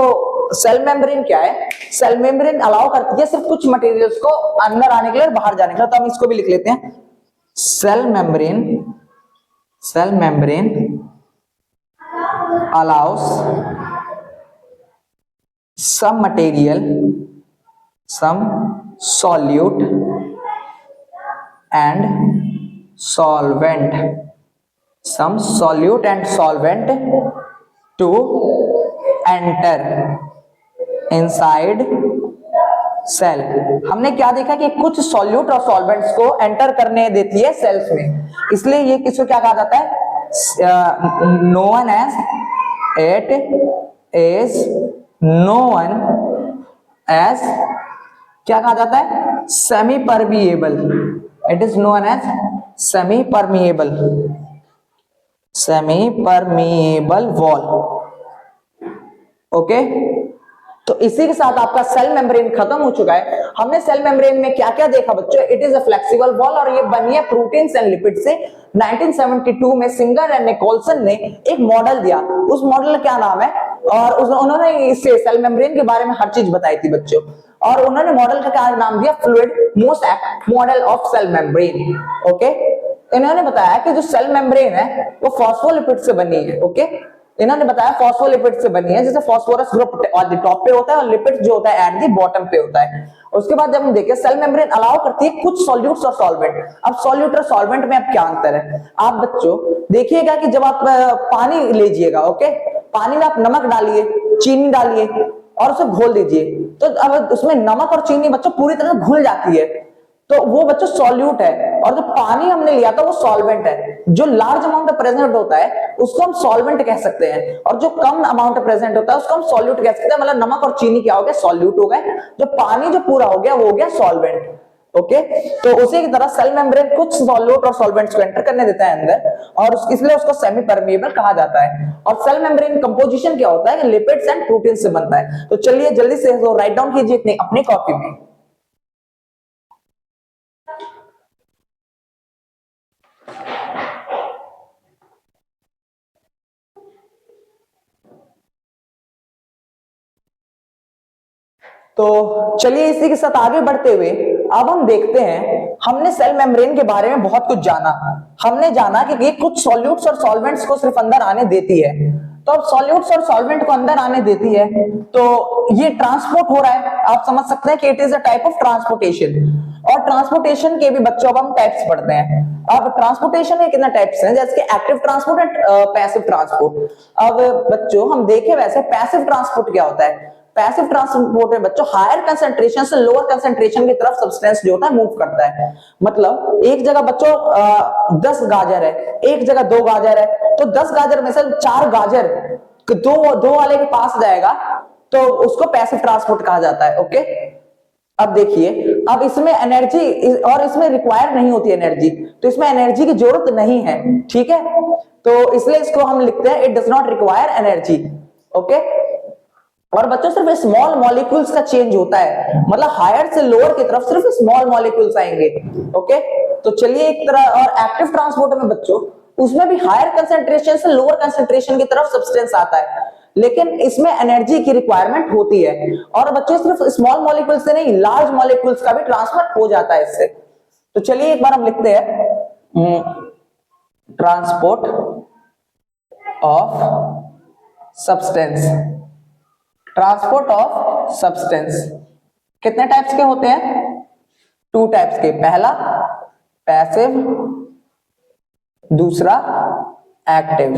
सेल मेम्ब्रेन क्या है, सेल मेम्ब्रेन अलाउ करती है सिर्फ कुछ मटेरियल्स को अंदर आने के लिए और बाहर जाने के लिए। तो हम इसको भी लिख लेते हैं, cell membrane allows some material, some solute and solvent to enter inside cell. हमने क्या देखा कि कुछ सॉल्यूट और सॉल्वेंट्स को एंटर करने देती है सेल्स में, इसलिए ये किसको क्या कहा जाता है? known as क्या कहा जाता है? Semipermeable. It is known as semipermeable wall. Okay, तो इसी के साथ आपका सेल मेम्ब्रेन खत्म हो चुका है। हमने सेल मेम्ब्रेन में क्या क्या देखा बच्चों? It is a flexible wall और ये बनी है प्रोटीन्स एंड लिपिड से। 1972 में सिंगर एंड निकोलसन ने एक मॉडल दिया, उस मॉडल का क्या नाम है, और उन्होंने इससे सेल मेम्ब्रेन के बारे में हर चीज बताई थी बच्चों। और उन्होंने मॉडल का क्या नाम दिया? Fluid mosaic model of cell membrane. Okay, इन्होंने बताया कि जो सेल मेम्ब्रेन है वो फॉस्फोलिपिड से बनी है। ओके, इन्होंने बताया फॉस्फोलिपिड से बनी है, जैसे फॉस्फोरस ग्रुप टॉप पे होता है और लिपिड जो होता है एट द बॉटम पे होता है। उसके बाद जब हम देखें सेल मेम्ब्रेन अलाउ करती है कुछ सॉल्यूट्स और सॉल्वेंट। अब सॉल्यूट और सॉल्वेंट में अब क्या अंतर है? आप बच्चों देखिएगा कि जब आप पानी लीजिएगा, ओके, पानी में आप नमक डालिए, चीनी डालिए और उसे घोल दीजिए, तो अब उसमें नमक और चीनी बच्चों पूरी तरह घुल जाती है, तो वो बच्चों सॉल्यूट है। और जो पानी हमने लिया था वो सॉल्वेंट है। जो लार्ज अमाउंट प्रेजेंट होता है उसको हम सॉल्वेंट कह सकते हैं, और जो कम अमाउंट प्रेजेंट होता है उसको हम सॉल्यूट कह सकते हैं। मतलब नमक और चीनी क्या हो गया? सॉल्यूट हो गए। जो पानी जो पूरा हो गया वो हो गया सॉल्वेंट। ओके, तो उसी की तरह सेल मेम्ब्रेन कुछ सॉल्यूट और सॉल्वेंट्स को एंटर करने देता है अंदर, और इसलिए उसको सेमी परमिएबल कहा जाता है। और सेल मेम्ब्रेन कंपोजिशन क्या होता है? लिपिड्स एंड प्रोटीन से बनता है। तो चलिए जल्दी से राइट डाउन कीजिए अपनी कॉपी में। तो चलिए इसी के साथ आगे बढ़ते हुए अब हम देखते हैं, हमने सेल मेम्ब्रेन के बारे में बहुत कुछ जाना। हमने जाना कि ये कुछ सॉल्यूट्स और सॉल्वेंट्स को सिर्फ अंदर आने देती है। तो अब सॉल्यूट्स और सॉल्वेंट को अंदर आने देती है तो ये ट्रांसपोर्ट हो रहा है। आप समझ सकते हैं कि it is a type of transportation. और ट्रांसपोर्टेशन के भी बच्चों अब हम टाइप्स पढ़ते हैं। अब ट्रांसपोर्टेशन के कितने टाइप्स हैं, जैसे कि active transport and passive transport. अब बच्चों हम देखें वैसे पैसिव ट्रांसपोर्ट क्या होता है? पैसिव ट्रांसपोर्ट में बच्चों हायर कंसंट्रेशन से लोअर कंसंट्रेशन की तरफ सब्सटेंस जो होता है मूव करता है। मतलब एक जगह बच्चों 10 गाजर है, एक जगह 2 गाजर है, तो 10 गाजर में से 4 गाजर दो वाले के पास जाएगा, तो उसको पैसिव ट्रांसपोर्ट कहा जाता है। ओके, अब देखिए, अब इसमें एनर्जी और इसमें रिक्वायर नहीं होती एनर्जी, तो इसमें एनर्जी की जरूरत नहीं है। ठीक है, तो इसलिए इसको हम लिखते हैं it does not require energy. Okay, और बच्चों सिर्फ स्मॉल मॉलिक्यूल्स का चेंज होता है, मतलब हायर से लोअर की तरफ सिर्फ स्मॉल मॉलिक्यूल्स आएंगे। ओके, तो चलिए एक तरह, और एक्टिव ट्रांसपोर्ट में बच्चों उसमें भी हायर कंसंट्रेशन से लोअर कंसंट्रेशन की तरफ सब्सटेंस आता है, लेकिन इसमें एनर्जी की रिक्वायरमेंट होती है। और बच्चों सिर्फ स्मॉल मॉलिक्यूल से नहीं, लार्ज मॉलिक्यूल्स का भी ट्रांसफर हो जाता है इससे। तो चलिए एक बार हम लिखते हैं transport of substance. Transport of substance कितने टाइप्स के होते हैं? 2 टाइप्स के। पहला पैसिव, दूसरा एक्टिव।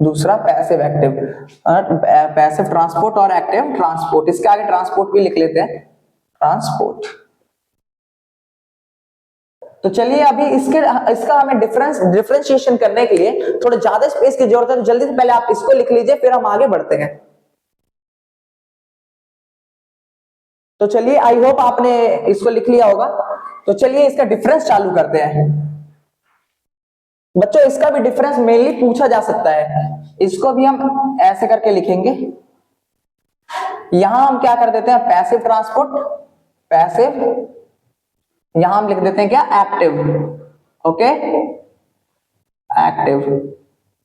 दूसरा पैसिव एक्टिव। पैसिव ट्रांसपोर्ट और एक्टिव ट्रांसपोर्ट। इसके आगे ट्रांसपोर्ट भी लिख लेते हैं, ट्रांसपोर्ट। तो चलिए अभी इसका हमें डिफरेंशिएशन करने के लिए थोड़ा ज्यादा स्पेस की जरूरत है, तो जल्दी से पहले आप इसको लिख लीजिए, फिर हम आगे बढ़ते हैं। तो चलिए आई होप आपने इसको लिख लिया होगा। तो चलिए इसका डिफरेंस चालू करते हैं। बच्चों इसका भी डिफरेंस मेनली पूछा जा सकता है, इसको भी हम ऐसे करके लिखेंगे। यहां हम क्या कर देते हैं? Passive transport, passive. यहां हम लिख देते हैं क्या? एक्टिव। Okay, active.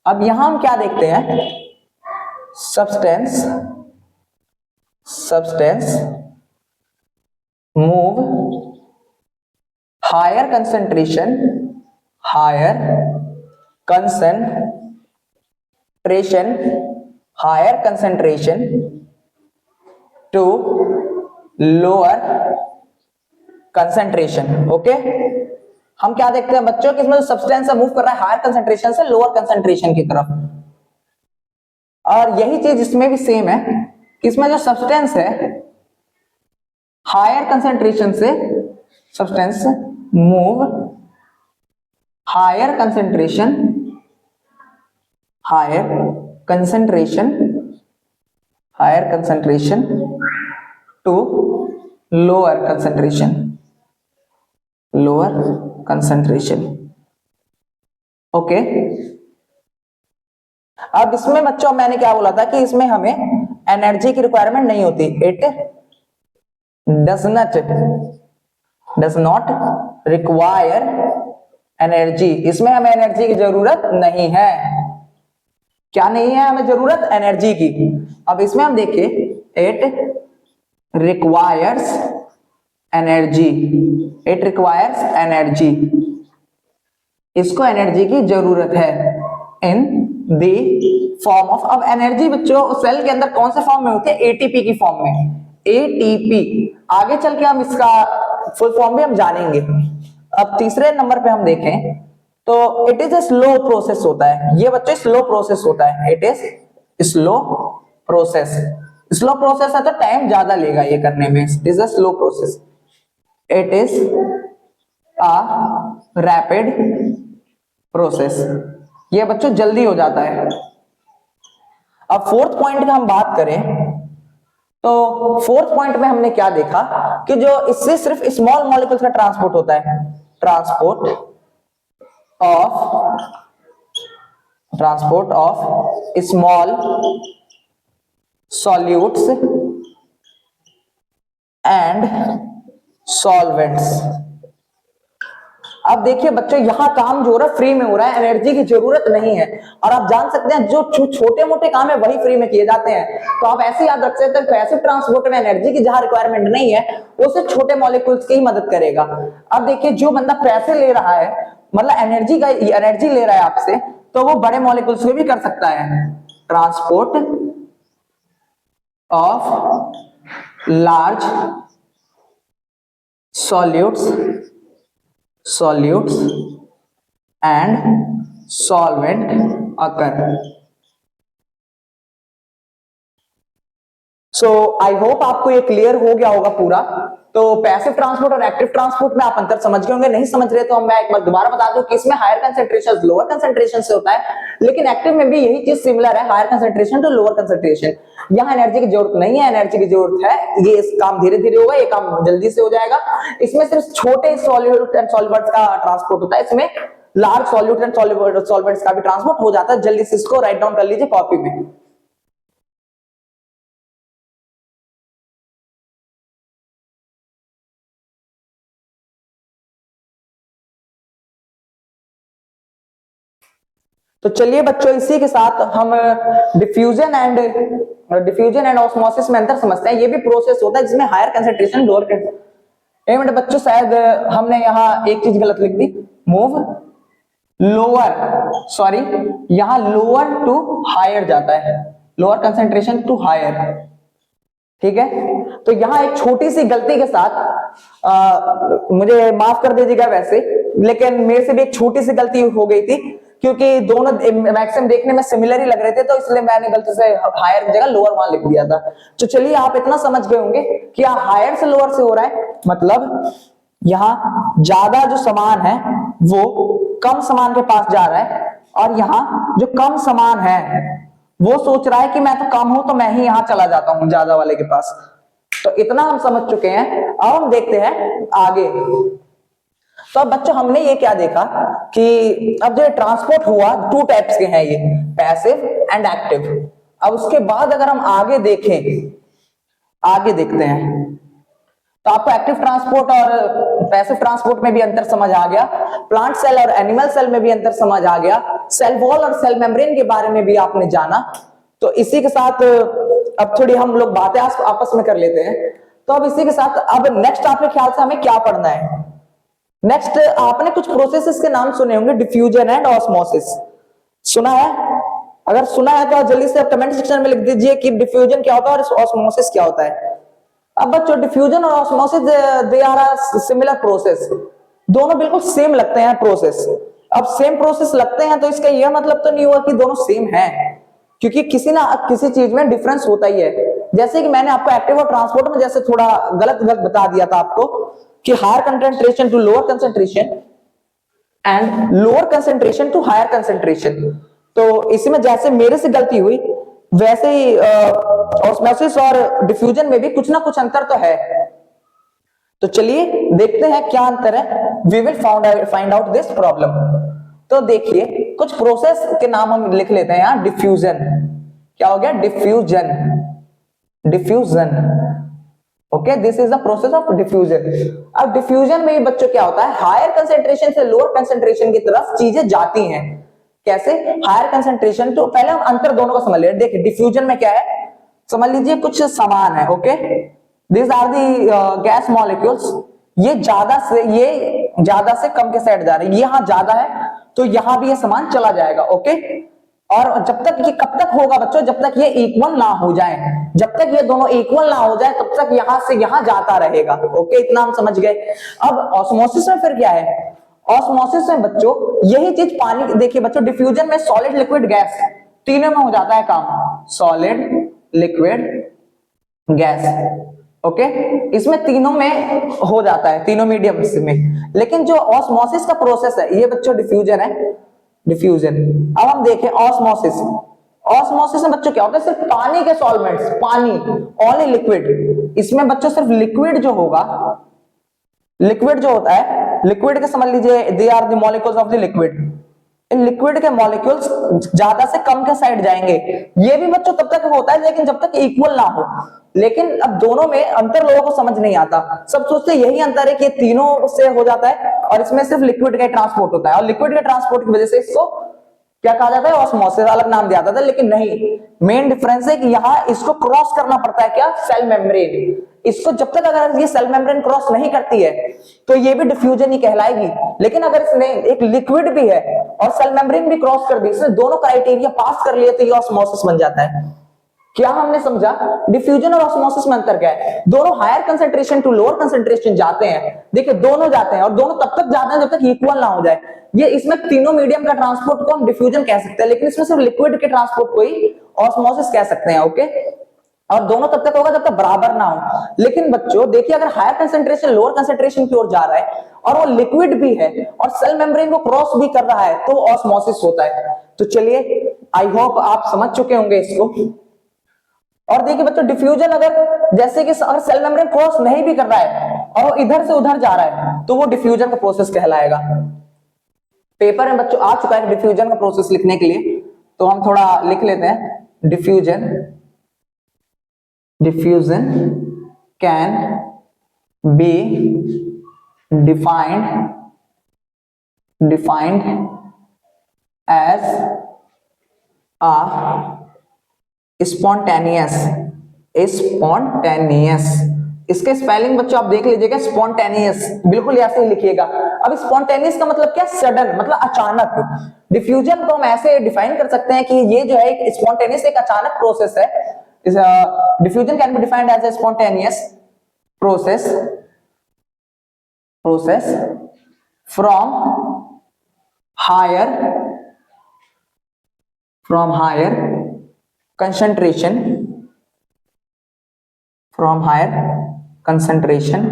अब यहां हम क्या देखते हैं? Substance move higher concentration to lower concentration. Okay, हम क्या देखते हैं बच्चों कि इसमें जो सब्सटेंस है मूव कर रहा है हायर कंसंट्रेशन से लोअर कंसंट्रेशन की तरफ। और यही चीज इसमें भी सेम है कि इसमें जो सब्सटेंस है हायर कंसंट्रेशन से substance move higher concentration to lower concentration. Okay, अब इसमें बच्चों मैंने क्या बोला था कि इसमें हमें एनर्जी की रिक्वायरमेंट नहीं होती, it does not require energy, इसमें हमें एनर्जी की जरूरत नहीं है। क्या नहीं है हमें जरूरत? एनर्जी की। अब इसमें हम देखिए it requires energy, it requires energy, इसको एनर्जी की जरूरत है इन द फॉर्म ऑफ, अब एनर्जी बच्चों सेल के अंदर कौन से फॉर्म में होती है? एटीपी की फॉर्म में, एटीपी। आगे चल के हम इसका फुल फॉर्म भी हम जानेंगे। अब तीसरे नंबर पे हम देखें तो it is a slow process होता है, ये बच्चों स्लो प्रोसेस होता है, it is slow process. Slow process है तो टाइम ज्यादा लेगा ये करने में, it is a slow process. It is a rapid process, ये बच्चों जल्दी हो जाता है। अब फोर्थ पॉइंट का हम बात करें तो फोर्थ पॉइंट में हमने क्या देखा कि जो इससे सिर्फ स्मॉल मॉलिक्यूल्स का ट्रांसपोर्ट होता है, transport of small solutes and solvents. अब देखिए बच्चों यहां काम जो हो रहा है फ्री में हो रहा है, एनर्जी की जरूरत नहीं है। और आप जान सकते हैं जो छोटे मोटे काम है वही फ्री में किए जाते हैं, तो आप ऐसे याद रख सकते हैं पैसिव ट्रांसपोर्ट में एनर्जी की जहां रिक्वायरमेंट नहीं है वो सिर्फ छोटे मॉलिक्यूल्स की ही मदद करेगा। अब देखिए जो बंदा पैसे ले रहा है, मतलब एनर्जी ले रहा है आपसे, तो वो बड़े मॉलिक्यूल्स में भी कर सकता है। Transport of large solutes and solvent occur. So I hope आपको ये क्लियर हो गया होगा पूरा। तो पैसिव ट्रांसपोर्ट और एक्टिव ट्रांसपोर्ट में आप अंतर समझ गए होंगे, नहीं समझ रहे तो मैं एक बार दोबारा बता दूं कि इसमें हायर कंसंट्रेशन लोअर कंसंट्रेशन से होता है, लेकिन एक्टिव में भी यही चीज सिमिलर है, higher concentration to lower concentration. यहाँ एनर्जी की जरूरत नहीं है, एनर्जी की जरूरत है, ये काम धीरे धीरे होगा, ये काम जल्दी से हो जाएगा। इसमें सिर्फ छोटे सॉल्यूट एंड सॉल्वेंट्स का ट्रांसपोर्ट होता है, इसमें लार्ज सॉल्यूट एंड सॉल्वेंट्स का भी ट्रांसपोर्ट हो जाता है। जल्दी से इसको राइट डाउन कर लीजिए कॉपी में। तो चलिए बच्चों इसी के साथ हम डिफ्यूजन एंड ऑस्मोसिस में अंतर समझते हैं। ये भी प्रोसेस होता है जिसमें हायर कंसंट्रेशन लोअर। एक मिनट बच्चों, शायद हमने यहाँ एक चीज गलत लिख दी, मूव लोअर, सॉरी यहां लोअर टू हायर जाता है, लोअर कंसंट्रेशन टू हायर, ठीक है। तो यहां एक छोटी सी गलती के साथ मुझे माफ कर दीजिएगा वैसे, लेकिन मेरे से भी एक छोटी सी गलती हो गई थी, क्योंकि दोनों मैक्सिमम देखने में सिमिलर ही लग रहे थे, तो इसलिए मैंने गलती से हायर की जगह लोअर वहां लिख दिया था। तो चलिए आप इतना समझ गए होंगे कि हायर से लोअर से हो रहा है, मतलब यहाँ ज्यादा जो सामान है वो कम सामान के पास जा रहा है, और यहाँ जो कम सामान है वो सोच रहा है कि मैं तो कम हूं तो मैं ही यहां चला जाता हूं ज्यादा वाले के पास। तो इतना हम समझ चुके हैं, अब हम देखते हैं आगे। तो अब बच्चों हमने ये क्या देखा कि अब जो ट्रांसपोर्ट हुआ टू टाइप्स के हैं, ये पैसिव एंड एक्टिव। अब उसके बाद अगर हम आगे देखें, आगे देखते हैं, तो आपको एक्टिव ट्रांसपोर्ट और पैसिव ट्रांसपोर्ट में भी अंतर समझ आ गया, प्लांट सेल और एनिमल सेल में भी अंतर समझ आ गया, सेल वॉल और सेल मेम्ब्रेन के बारे में भी आपने जाना। तो इसी के साथ अब थोड़ी हम लोग बातें आपस में कर लेते हैं। तो अब इसी के साथ अब नेक्स्ट आपके ख्याल से हमें क्या पढ़ना है? नेक्स्ट आपने कुछ प्रोसेसेस के नाम सुने होंगे, डिफ्यूजन एंड ऑस्मोसिस, सुना है? अगर सुना है तो जल्दी से कमेंट सेक्शन में लिख दीजिए कि डिफ्यूजन क्या होता है और ऑस्मोसिस क्या होता है। अब बच्चों डिफ्यूजन और osmosis they are a similar process, दोनों बिल्कुल सेम लगते हैं प्रोसेस। अब सेम प्रोसेस लगते हैं तो इसका यह मतलब तो नहीं हुआ कि दोनों सेम हैं, क्योंकि किसी ना किसी चीज में डिफरेंस होता ही है। जैसे कि मैंने आपको एक्टिव और ट्रांसपोर्ट में जैसे थोड़ा गलत बता दिया था आपको कि higher concentration to lower concentration and lower concentration to higher concentration, तो इसमें जैसे मेरे से गलती हुई वैसे ही ऑस्मोसिस और डिफ्यूजन में भी कुछ ना कुछ अंतर तो है। तो चलिए देखते हैं क्या अंतर है, we will find out this problem. तो देखिए कुछ प्रोसेस के नाम हम लिख लेते हैं यहाँ। डिफ्यूजन, क्या हो गया? Diffusion, diffusion, okay, this is the process of diffusion. अब डिफ्यूजन में भी बच्चों क्या होता है, हायर कंसेंट्रेशन से लोअर कंसेंट्रेशन की तरफ चीजें जाती हैं। कैसे? हायर कंसेंट्रेशन, तो पहले हम अंतर दोनों का समझ ले। देखिए डिफ्यूजन में क्या है, समझ लीजिए कुछ समान है, okay, this are the gas molecules, ये ज्यादा से कम के साइड जा रही है, यहां ज्यादा है तो यहां भी ये समान चला जाएगा, ओके। और जब तक ये, कब तक होगा बच्चों, जब तक ये इक्वल ना हो जाए, जब तक ये दोनों इक्वल ना हो जाए तब तक यहां से यहां जाता रहेगा, ओके, इतना हम समझ गए। अब ऑस्मोसिस में फिर क्या है, ऑस्मोसिस में बच्चों यही चीज पानी, देखिए बच्चों डिफ्यूजन में सॉलिड लिक्विड गैस तीनों में हो जाता है काम, सॉलिड लिक्विड गैस, ओके, इसमें तीनों में हो जाता है, तीनों मीडियम्स में। लेकिन जो ऑस्मोसिस का प्रोसेस है ये बच्चों डिफ्यूजन है, डिफ्यूजन। अब हम देखें ऑस्मोसिस, ऑस्मोसिस में बच्चों क्या होता है, सिर्फ पानी के सॉल्वेंट्स, पानी, ओनली लिक्विड, इसमें बच्चों सिर्फ लिक्विड जो होगा, लिक्विड जो होता है, लिक्विड के समझ लीजिए they are the molecules of the liquid, इन लिक्विड के मॉलिक्यूल्स ज्यादा से कम के साइड जाएंगे। ये भी बच्चों तब तक होता है लेकिन जब तक इक्वल ना हो। लेकिन अब दोनों में अंतर लोगों को समझ नहीं आता, सब सोचते यही अंतर है कि तीनों से हो जाता है और इसमें सिर्फ लिक्विड का ट्रांसपोर्ट होता है, और लिक्विड के ट्रांसपोर्ट की वजह से इसको क्या कहा जाता है, ऑस्मोसिस, अलग नाम दिया जाता है। लेकिन नहीं, मेन डिफरेंस है कि यहाँ इसको क्रॉस करना पड़ता है, क्या, सेल मेम्ब्रेन। इसको जब तक अगर ये सेल मेम्ब्रेन क्रॉस नहीं करती है तो ये भी डिफ्यूजन ही कहलाएगी। लेकिन अगर इसने एक लिक्विड भी है और सेल मेम्ब्रेन भी क्रॉस कर दी, इसने दोनों क्राइटेरिया पास कर लिए तो ये ऑस्मोसिस बन जाता है। क्या हमने समझा? डिफ्यूजन और ऑस्मोसिस में अंतर क्या है? दोनों higher concentration to lower concentration जाते हैं, देखिए दोनों जाते हैं और दोनों तब तक जाते हैं जब तक इक्वल ना हो जाए। ये इसमें तीनों मीडियम का ट्रांसपोर्ट को हम डिफ्यूजन कह सकते हैं, लेकिन इसमें सिर्फ लिक्विड के ट्रांसपोर्ट को ही ऑस्मोसिस कह सकते हैं, ओके। और दोनों तब तक होगा जब तक बराबर ना हो। लेकिन बच्चों देखिए अगर हायर कंसेंट्रेशन लोअर कंसेंट्रेशन की ओर जा रहा है और वो लिक्विड भी है और सेल मेम्ब्रेन को क्रॉस भी कर रहा है तो ऑस्मोसिस होता है। तो चलिए आई होप आप समझ चुके होंगे इसको। और देखिए बच्चों डिफ्यूजन अगर जैसे कि अगर सेल मेम्ब्रेन क्रॉस नहीं भी कर रहा है और वो इधर से उधर जा रहा है तो वो डिफ्यूजन का प्रोसेस कहलाएगा। पेपर में बच्चों आ चुका है डिफ्यूजन का प्रोसेस लिखने के लिए, तो हम थोड़ा लिख लेते हैं। Diffusion, diffusion can be defined as a spontaneous, इसके स्पेलिंग बच्चों आप देख लीजिएगा, स्पॉन्टेनियस बिल्कुल ऐसे ही लिखिएगा। अब स्पॉन्टेनियस का मतलब क्या, सडन, मतलब अचानक। डिफ्यूजन को हम ऐसे डिफाइन कर सकते हैं कि ये जो है एक स्पॉन्टेनियस, एक अचानक प्रोसेस है। Diffusion can be defined as a spontaneous process from higher concentration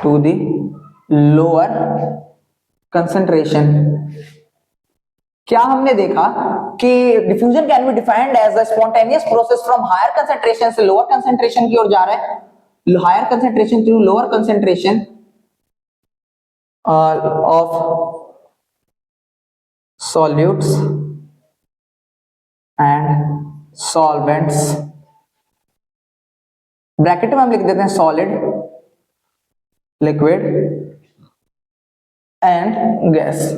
to the lower concentration। क्या हमने देखा कि diffusion can be defined as a spontaneous process from higher concentration से लोअर कंसेंट्रेशन की ओर जा रहा है, higher concentration to lower concentration of solutes and solvents। Bracket में हम लिख देते हैं सॉलिड, लिक्विड एंड गैस।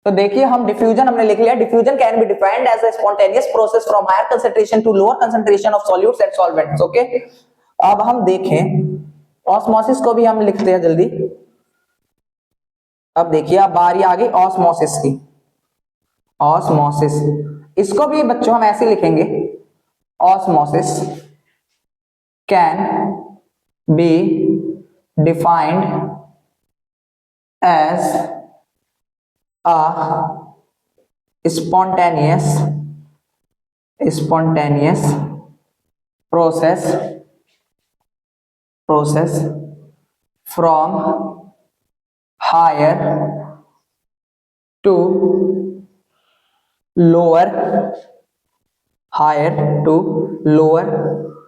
तो देखिए हम डिफ्यूजन हमने लिख लिया, diffusion can be defined as a spontaneous process from higher concentration to lower concentration of solutes and solvents, okay. अब हम देखें ऑस्मोसिस को भी हम लिखते हैं जल्दी। अब देखिए अब बारी आ गई ऑस्मोसिस की। ऑस्मोसिस, इसको भी बच्चों हम ऐसे लिखेंगे, osmosis can be defined as a spontaneous process from higher to lower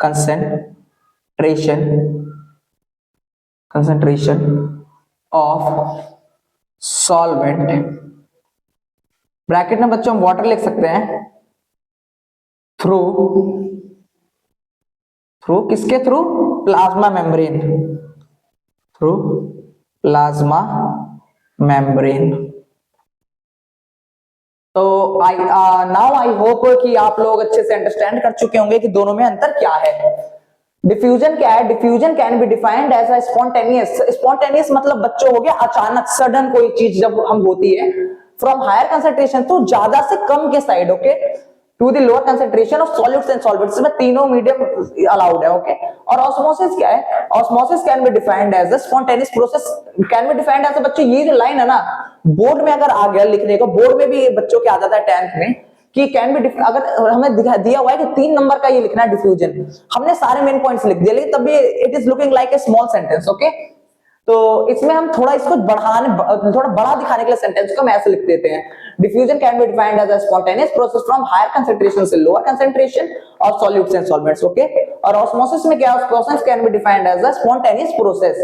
concentration concentration of solvent, bracket में बच्चों हम वाटर लिख सकते हैं, थ्रू किसके through? Plasma membrane, through plasma membrane. तो नाउ आई होप कि आप लोग अच्छे से अंडरस्टैंड कर चुके होंगे कि दोनों में अंतर क्या है। डिफ्यूजन क्या है? Diffusion can be defined as a spontaneous. Spontaneous मतलब बच्चों हो गया अचानक, सडन कोई चीज जब हम होती है, फ्रॉम हायर कंसेंट्रेशन तो ज्यादा से कम के side, okay, to the lower concentration of solutes and solvents, में तीनों मीडियम अलाउड है, ओके। और ऑस्मोसिस क्या है? Osmosis can be defined as a spontaneous process, can be defined as a, बच्चों ये जो लाइन है ना, बोर्ड में अगर आ गया लिखने को, बोर्ड में भी बच्चों के आ जाता है 10th में कि कैन बी, अगर हमें दिया हुआ है कि 3 नंबर का ये लिखना है डिफ्यूजन, हमने सारे मेन पॉइंट्स लिख दिए, लेकिन तब भी it is looking like a small sentence, okay. तो इसमें हम थोड़ा इसको बढ़ाने, थोड़ा बड़ा दिखाने के लिए सेंटेंस को हम ऐसे लिख देते हैं, diffusion can be defined as a spontaneous process from higher concentration से lower concentration of solutes and solvents, okay. और ऑस्मोसिस में क्या है? Process can be defined as a spontaneous process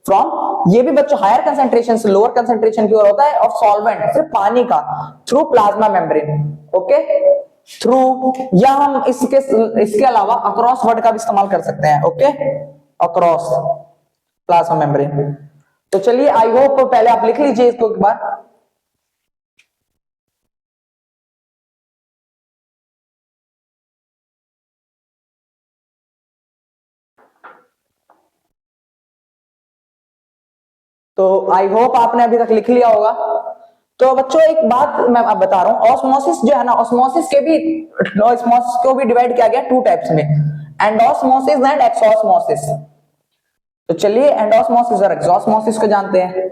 from, ये भी बच्चों हायर कंसेंट्रेशन से लोअर कंसेंट्रेशन की ओर होता है, ऑफ सॉल्वेंट, सिर्फ पानी का, through plasma membrane, okay, through, या हम इसके अलावा अक्रॉस वर्ड का भी इस्तेमाल कर सकते हैं, ओके, अक्रॉस प्लाज्मा मेम्ब्रेन। तो चलिए, आई होप पहले आप लिख लीजिए इसको एक बार। तो आई होप आपने अभी तक लिख लिया होगा। तो बच्चों एक बात मैं आप बता रहा हूं, ऑस्मोसिस जो है ना, ऑस्मोसिस को भी डिवाइड किया गया 2 टाइप्स में, एंडोस्मोसिस एंड एक्सोस्मोसिस। तो चलिए एंडोस्मोसिस और एक्सोस्मोसिस को जानते हैं।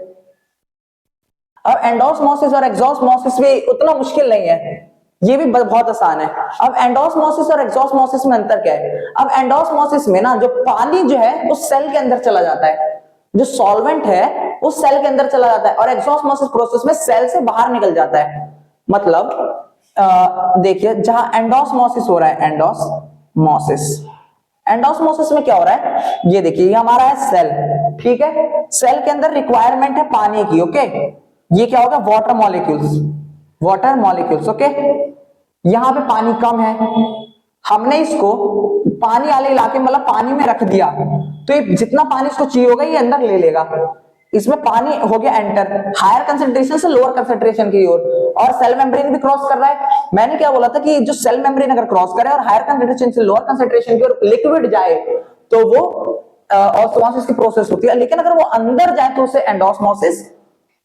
अब एंडोस्मोसिस और एक्सोस्मोसिस भी उतना मुश्किल नहीं है, ये भी बहुत आसान है। अब एंडोस्मोसिस और एक्सोस्मोसिस में अंतर क्या है? अब एंडोस्मोसिस में ना, जो पानी जो है वो सेल के अंदर चला जाता है, जो सॉल्वेंट है वो सेल के अंदर चला जाता है, और एक्सोस्मोसिस प्रोसेस में सेल से बाहर निकल जाता है। मतलब देखिए, जहां एंडोस्मोसिस हो रहा है, एंडोस्मोसिस में क्या हो रहा है? ये देखिए, ये हमारा है सेल, ठीक है, सेल के अंदर रिक्वायरमेंट है पानी की, ओके। ये क्या होगा? Water molecules, okay. यहां पे पानी कम है, हमने इसको पानी वाले इलाके मतलब पानी में रख दिया, तो ये जितना पानी इसको चाहिए होगा ये अंदर ले लेगा। इसमें पानी हो गया एंटर, हायर कंसेंट्रेशन से लोअर कंसेंट्रेशन की ओर, और सेल मेम्ब्रेन भी क्रॉस कर रहा है। मैंने क्या बोला था कि जो सेल मेम्ब्रेन अगर क्रॉस करे और हायर कंसेंट्रेशन से लोअर कंसेंट्रेशन की ओर लिक्विड जाए तो वो ऑस्मोसिस की प्रोसेस होती है, लेकिन अगर वो अंदर जाए तो उसे एंडोस्मोसिस।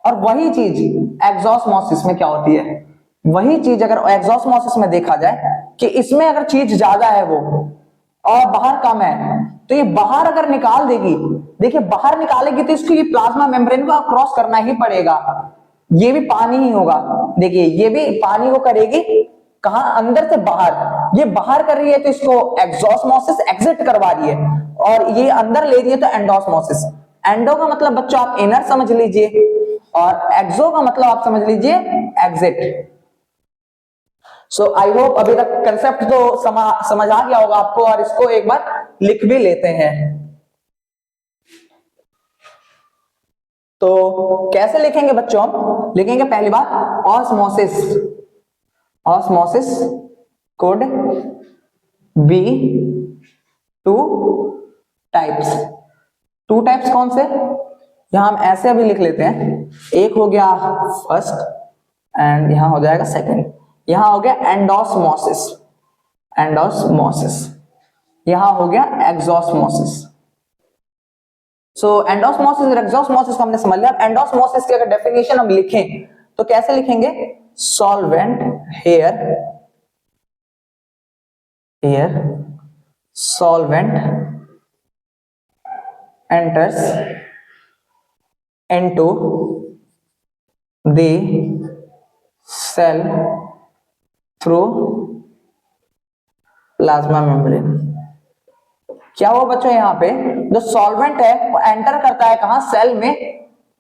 और वही चीज एक्सोस्मोसिस में क्या होती है? वही चीज अगर एक्सोस्मोसिस में देखा जाए कि इसमें अगर चीज ज्यादा है वो और बाहर कम है, तो ये बाहर अगर निकाल देगी, देखिए बाहर निकालेगी तो इसको ये प्लाज्मा मेम्ब्रेन को क्रॉस करना ही पड़ेगा, ये भी पानी ही होगा। देखिए ये भी पानी को करेगी, कहां? अंदर से बाहर, ये बाहर कर रही है तो इसको एक्सोस्मोसिस, एग्जिट करवा रही है, और ये अंदर ले रही है तो एंडोस्मोसिस। एंडो का मतलब बच्चों आप इनर समझ लीजिए, और एक्सो का मतलब आप समझ लीजिए एग्जिट। सो आई होप अभी तक कंसेप्ट तो समझ आ गया होगा आपको, और इसको एक बार लिख भी लेते हैं। तो कैसे लिखेंगे बच्चों? हम लिखेंगे पहली बात osmosis could be two types। Two types कौन से? यहां हम ऐसे अभी लिख लेते हैं, एक हो गया फर्स्ट एंड यहां हो जाएगा सेकंड। यहां हो गया एंडोस्मोसिस, यहां हो गया एक्सोस्मोसिस। सो एंडोस्मोसिस और एक्सोस्मोसिस को हमने समझ लिया। एंडोस्मोसिस की अगर डेफिनेशन हम लिखें तो कैसे लिखेंगे? Solvent here solvent enters into the cell through plasma membrane। क्या हुआ बच्चों? यहां पे जो सॉल्वेंट है वो एंटर करता है कहां? सेल में,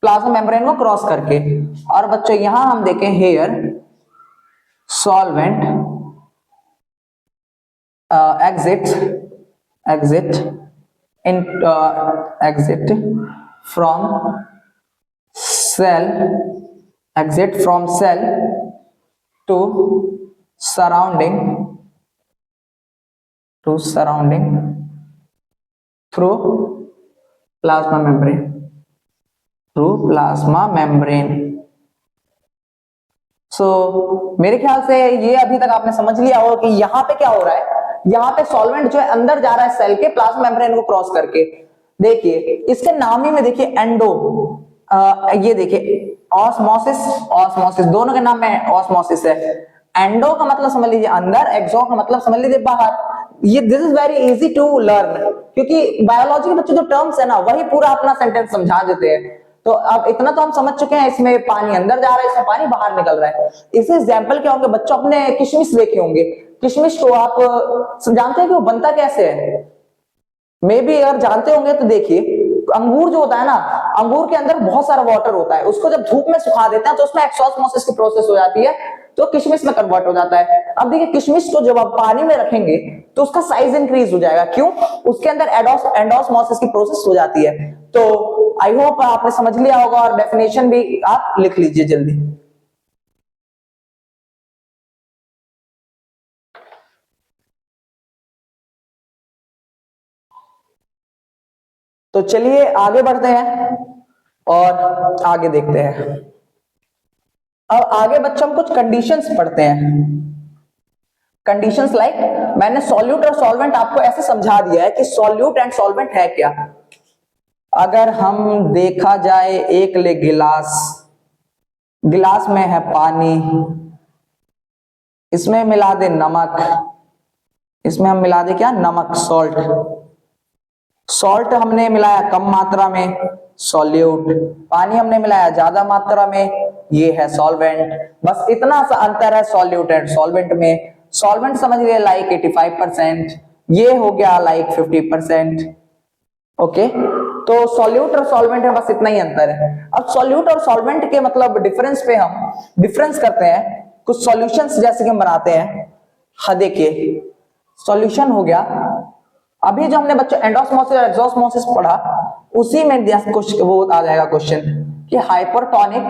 प्लाज्मा मेम्ब्रेन को क्रॉस करके। और बच्चों यहां हम देखें here solvent exit from cell, exit from cell to surrounding through plasma membrane, मेरे ख्याल से ये अभी तक आपने समझ लिया होगा कि यहाँ पे क्या हो रहा है। यहाँ पे सॉल्वेंट जो है अंदर जा रहा है सेल के प्लाज्मा मेम्ब्रेन को क्रॉस करके। देखिए इसके नाम ही में देखिए एंडो, ये देखिए ऑस्मोसिस दोनों के नाम में ऑस्मोसिस है। एंडो का मतलब समझ लीजिए अंदर, एक्सो का मतलब समझ लीजिए बाहर। ये this is very easy to learn, क्योंकि बायोलॉजी के बच्चे जो टर्म्स है ना वही पूरा अपना सेंटेंस समझा देते हैं। तो अब इतना तो हम समझ चुके हैं, इसमें पानी अंदर जा रहा है, इसमें पानी बाहर निकल रहा है। इसे एग्जाम्पल क्या होंगे, बच्चों अपने किशमिश देखे होंगे। किशमिश को आप जानते हैं कि वो बनता कैसे है? मे बी अगर जानते होंगे तो देखिए, अंगूर जो होता है ना, अंगूर के अंदर बहुत सारा वाटर होता है, उसको जब धूप में सुखा देते हैं तो उसमें एक्सोस्मोसिस की प्रोसेस हो जाती है, तो किशमिश में कन्वर्ट हो जाता है। अब देखिए किशमिश को जब आप पानी में रखेंगे तो उसका साइज इंक्रीज हो जाएगा। क्यों? उसके अंदर एंडोस्मोसिस की प्रोसेस हो जाती है। तो आई होप आपने समझ लिया होगा, और डेफिनेशन भी आप लिख लीजिए जल्दी। तो चलिए आगे बढ़ते हैं और आगे देखते हैं। अब आगे बच्चों हम कुछ कंडीशंस पढ़ते हैं। कंडीशंस लाइक मैंने सॉल्यूट और सॉल्वेंट आपको ऐसे समझा दिया है कि सॉल्यूट एंड सॉल्वेंट है क्या। अगर हम देखा जाए एक ले गिलास, गिलास में है पानी, इसमें मिला दे नमक, इसमें हम मिला दे क्या, नमक, सॉल्ट। सॉल्ट हमने मिलाया कम मात्रा में, सॉल्यूट। पानी हमने मिलाया ज्यादा मात्रा में, ये है सॉल्वेंट। बस इतना सा अंतर है सॉल्यूट एंड सॉल्वेंट में। सॉल्वेंट समझ लिए लाइक 85%, ये हो गया लाइक 50%। ओके, तो सॉल्यूट और सॉल्वेंट में बस इतना ही अंतर है। अब सॉल्यूट और सॉल्वेंट के मतलब डिफरेंस पे हम डिफरेंस करते हैं, कुछ सॉल्यूशंस जैसे कि हम बनाते हैं। हाँ देखिए, सॉल्यूशन हो गया, अभी जो हमने बच्चों एंडोस्मोसिस और एक्सोस्मोसिस पढ़ा, उसी में वो आ जाएगा क्वेश्चन कि हाइपोटोनिक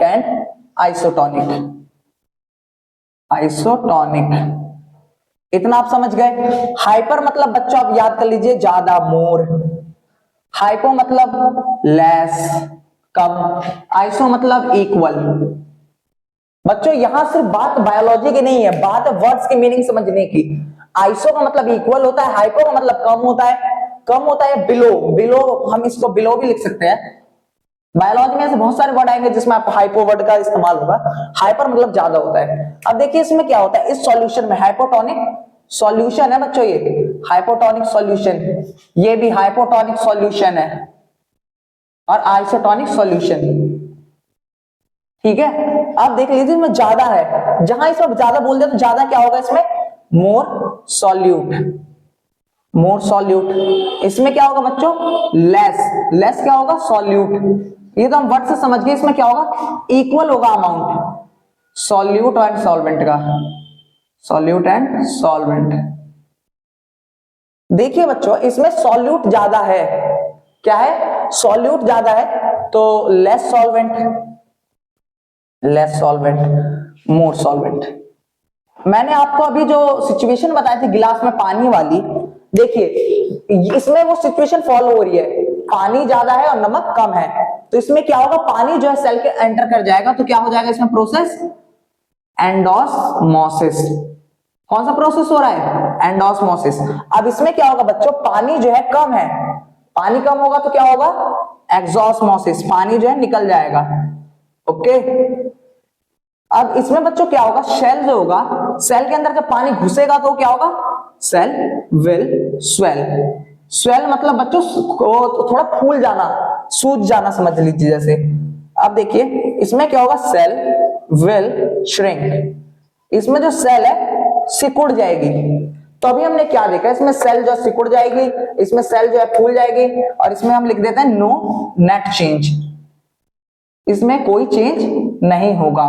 एंड आइसोटोनिक। इतना आप समझ गए। हाइपर मतलब बच्चों आप याद कर लीजिए ज्यादा, मोर। हाइपो मतलब लेस, कम। आइसो मतलब इक्वल। बच्चों यहां सिर्फ बात बायोलॉजी की नहीं है, बात है वर्ड्स की मीनिंग समझने की। आइसो का मतलब इक्वल होता है, हाइपो का मतलब कम होता है, कम होता है बिलो। बिलो हम इसको बिलो भी लिख सकते हैं। बायोलॉजी में ऐसे बहुत सारे वर्ड आएंगे जिसमें आप हाइपो वर्ड का इस्तेमाल होगा। हाइपर मतलब ज्यादा होता है। अब देखिए इसमें क्या होता है, इस सॉल्यूशन में हाइपोटोनिक सॉल्यूशन है बच्चों, ये हाइपोटोनिक सॉल्यूशन, ये भी हाइपोटोनिक सॉल्यूशन है, और आइसोटोनिक सॉल्यूशन। ठीक है, अब देख लीजिए इसमें ज्यादा है, जहां इसमें ज्यादा बोल दे तो ज्यादा क्या होगा इसमें, मोर सॉल्यूट, मोर सॉल्यूट। इसमें क्या होगा बच्चों, लेस, लेस क्या होगा, सॉल्यूट। ये तो हम वर्ड से समझ गए। इसमें क्या होगा, इक्वल होगा अमाउंट सॉल्यूट एंड सॉल्वेंट का, सॉल्यूट एंड सॉल्वेंट। देखिए बच्चों इसमें सॉल्यूट ज्यादा है, क्या है, सॉल्यूट ज्यादा है, तो लेस सॉल्वेंट, लेस सॉल्वेंट, मोर सॉल्वेंट। मैंने आपको अभी जो सिचुएशन बताई थी गिलास में पानी वाली, देखिए इसमें वो सिचुएशन फॉलो हो रही है, पानी ज्यादा है और नमक कम है। तो इसमें क्या होगा, पानी जो है सेल के एंटर कर जाएगा, तो क्या हो जाएगा इसमें प्रोसेस, एंडोस्मोसिस। कौन सा प्रोसेस हो रहा है, एंडोस्मोसिस। अब इसमें क्या होगा बच्चों, पानी जो है कम है, पानी कम होगा तो क्या होगा, एक्सोस्मोसिस, पानी जो है निकल जाएगा। ओके, अब इसमें बच्चों क्या होगा, सेल जो होगा, सेल के अंदर जब पानी घुसेगा तो क्या होगा, सेल विल स्वेल। स्वेल मतलब बच्चों को थोड़ा फूल जाना, सूज जाना समझ लीजिए जैसे। अब देखिए इसमें क्या होगा, सेल विल श्रिंक, इसमें जो सेल है सिकुड़ जाएगी। तो अभी हमने क्या देखा, इसमें सेल जो सिकुड़ जाएगी, इसमें सेल जो है फूल जाएगी, और इसमें हम लिख देते हैं नो नेट चेंज, इसमें कोई चेंज नहीं होगा।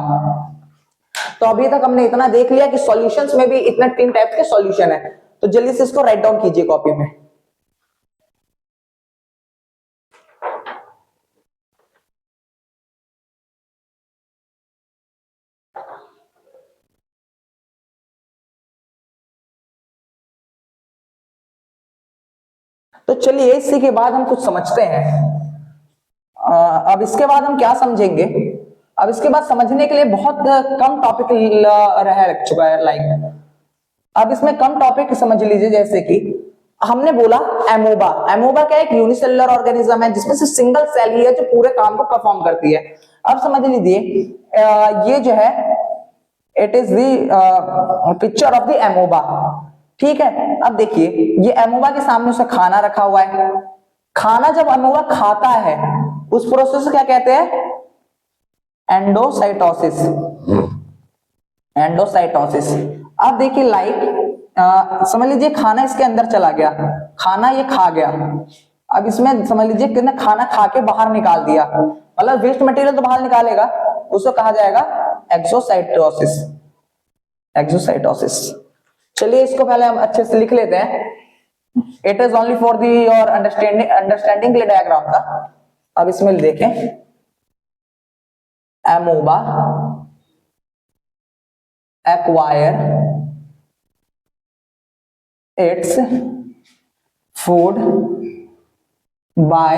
तो अभी तक हमने इतना देख लिया कि सॉल्यूशंस में भी इतने 3 टाइप्स के सॉल्यूशन है, तो जल्दी से इसको राइट डाउन कीजिए कॉपी में। तो चलिए इसी के बाद हम कुछ समझते हैं। अब इसके बाद हम क्या समझेंगे, अब इसके बाद समझने के लिए बहुत कम टॉपिक रह चुका है लाइक। अब इसमें कम टॉपिक समझ लीजिए, जैसे कि हमने बोला एमोबा। एमोबा क्या है? एक यूनिसेलुलर ऑर्गेनिज्म है जिसमें से सिंगल सेल ही है जो पूरे काम को परफॉर्म करती है। अब समझ लीजिए ये जो है it is the picture of the amoeba, ठीक है। अब देखिए ये एमोबा के सामने उसे खाना रखा हुआ है। खाना जब एमोबा खाता है उस प्रोसेस को क्या कहते हैं? एंडोसाइटोसिस। एंडोसाइटोसिस। अब देखिए लाइक समझ लीजिए खाना इसके अंदर चला गया, खाना ये खा गया। अब इसमें समझ लीजिए किसने खाना खा के बाहर निकाल दिया, मतलब वेस्ट मटेरियल तो बाहर निकालेगा, उसको कहा जाएगा एक्सोसाइटोसिस। एक्सोसाइटोसिस। चलिए इसको पहले हम अच्छे से लिख लेते हैं। It is only for the your understanding के लिए डायग्राम था। अब इसमें देखें amoeba acquire its food by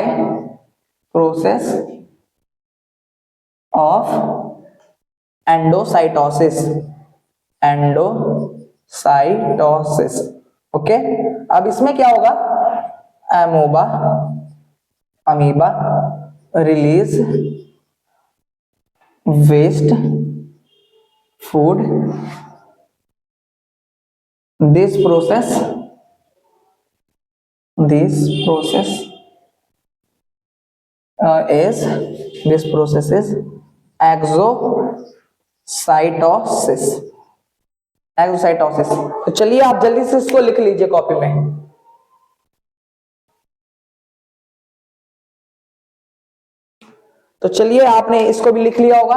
process of endocytosis। Endocytosis, okay. अब इसमें क्या होगा? Amoeba release waste food। this process is exocytosis. Exocytosis. तो चलिए आप जल्दी से इसको लिख लीजिए कॉपी में। तो चलिए आपने इसको भी लिख लिया होगा।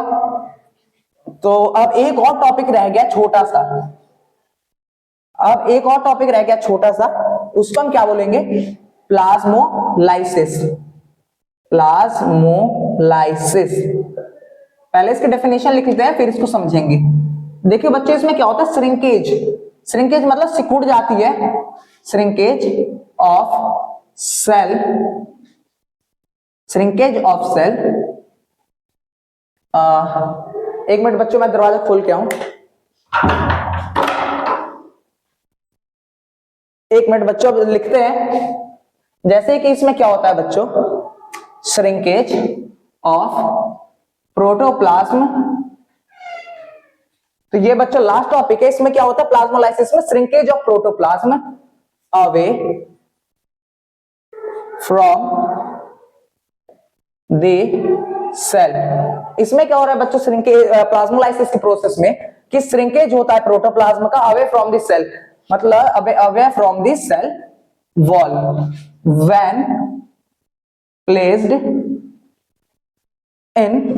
तो अब एक और टॉपिक रह गया छोटा सा, अब एक और टॉपिक रह गया छोटा सा, उसको हम क्या बोलेंगे? प्लाज्मोलाइसिस। प्लाज्मोलाइसिस। पहले इसकी डेफिनेशन लिख लेते हैं फिर इसको समझेंगे। देखिए बच्चों इसमें क्या होता है? श्रिंकेज। श्रिंकेज मतलब सिकुड़ जाती है। Shrinkage of cell. Shrinkage of cell. एक मिनट बच्चों मैं दरवाजा खोल के आऊं। एक मिनट बच्चों लिखते हैं। जैसे कि इसमें क्या होता है बच्चों? Shrinkage of protoplasm. तो ये बच्चों लास्ट टॉपिक है। इसमें क्या होता है? प्लाज्मोलाइसिस में shrinkage of protoplasm away from the cell. इसमें क्या हो रहा है बच्चों? श्रिंकेज प्लाज्मोलाइसिस की प्रोसेस में कि श्रिंकेज होता है प्रोटोप्लाज्म का अवे फ्रॉम द सेल, मतलब away from the cell wall when placed in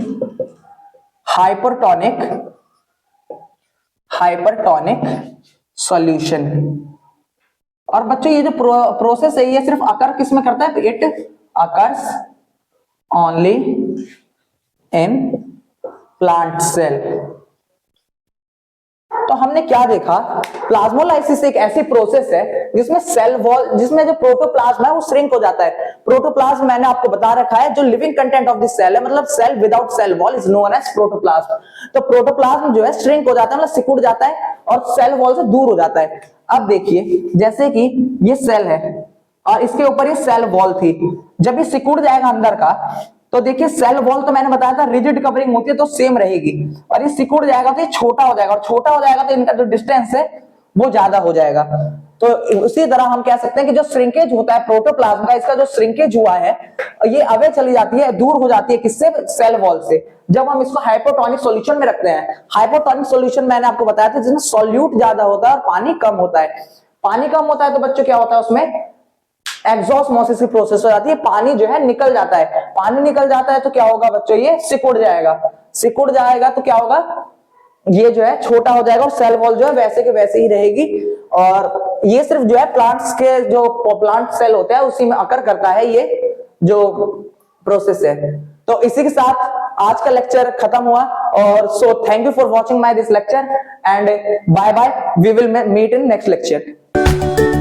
hypertonic solution. और बच्चों ये जो प्रोसेस है ये सिर्फ अकर किस में करता है? It occurs only in plant cell. तो हमने क्या देखा? प्लाज्मोलाइसिस एक ऐसी प्रोसेस है जिसमें सेल वॉल, जिसमें जो प्रोटोप्लाज्म है वो श्रिंक हो जाता है। प्रोटोप्लाज्म मैंने आपको बता रखा है जो living content of the cell है, मतलब cell without cell wall is known as protoplasm. तो प्रोटोप्लाज्म जो है श्रिंक हो जाता है, मतलब सिकुड़ जाता है और सेल वॉल से दूर हो जाता है। अब देखिए जैसे कि ये सेल है और इसके ऊपर ये सेल वॉल थी, जब ये सिकुड़ जाएगा अंदर का तो देखिए सेल वॉल तो मैंने बताया था रिजिड कवरिंग होती है तो सेम रहेगी, और ये सिकुड़ जाएगा तो ये छोटा हो जाएगा, और छोटा हो जाएगा तो इनका जो डिस्टेंस है वो ज्यादा हो जाएगा। तो उसी तरह हम कह सकते हैं कि जो श्रिंकेज होता है प्रोटोप्लाज्म का, इसका जो श्रिंकेज हुआ है ये अवे चली जाती है, दूर हो जाती है किससे? सेल वॉल से। जब हम इसको हाइपोटोनिक सॉल्यूशन में रखते हैं, हाइपोटोनिक सॉल्यूशन मैंने आपको बताया था जिसमें सॉल्यूट ज्यादा होता है और पानी कम होता है। पानी कम होता है तो बच्चों क्या होता है उसमें? एक्सॉस्मोसिस की प्रोसेस हो जाती है, पानी जो है निकल जाता है। पानी निकल जाता है तो क्या होगा बच्चों? ये सिकुड़ जाएगा। सिकुड़ जाएगा तो क्या होगा? ये जो है छोटा हो जाएगा और सेल वॉल जो है वैसे के वैसे ही रहेगी। और ये सिर्फ जो है प्लांट्स के जो प्लांट सेल होता है उसी में अकर करता है ये जो प्रोसेस है। तो इसी के साथ आज का लेक्चर खत्म हुआ। और so thank you for watching my this lecture and bye bye, we will meet in next lecture.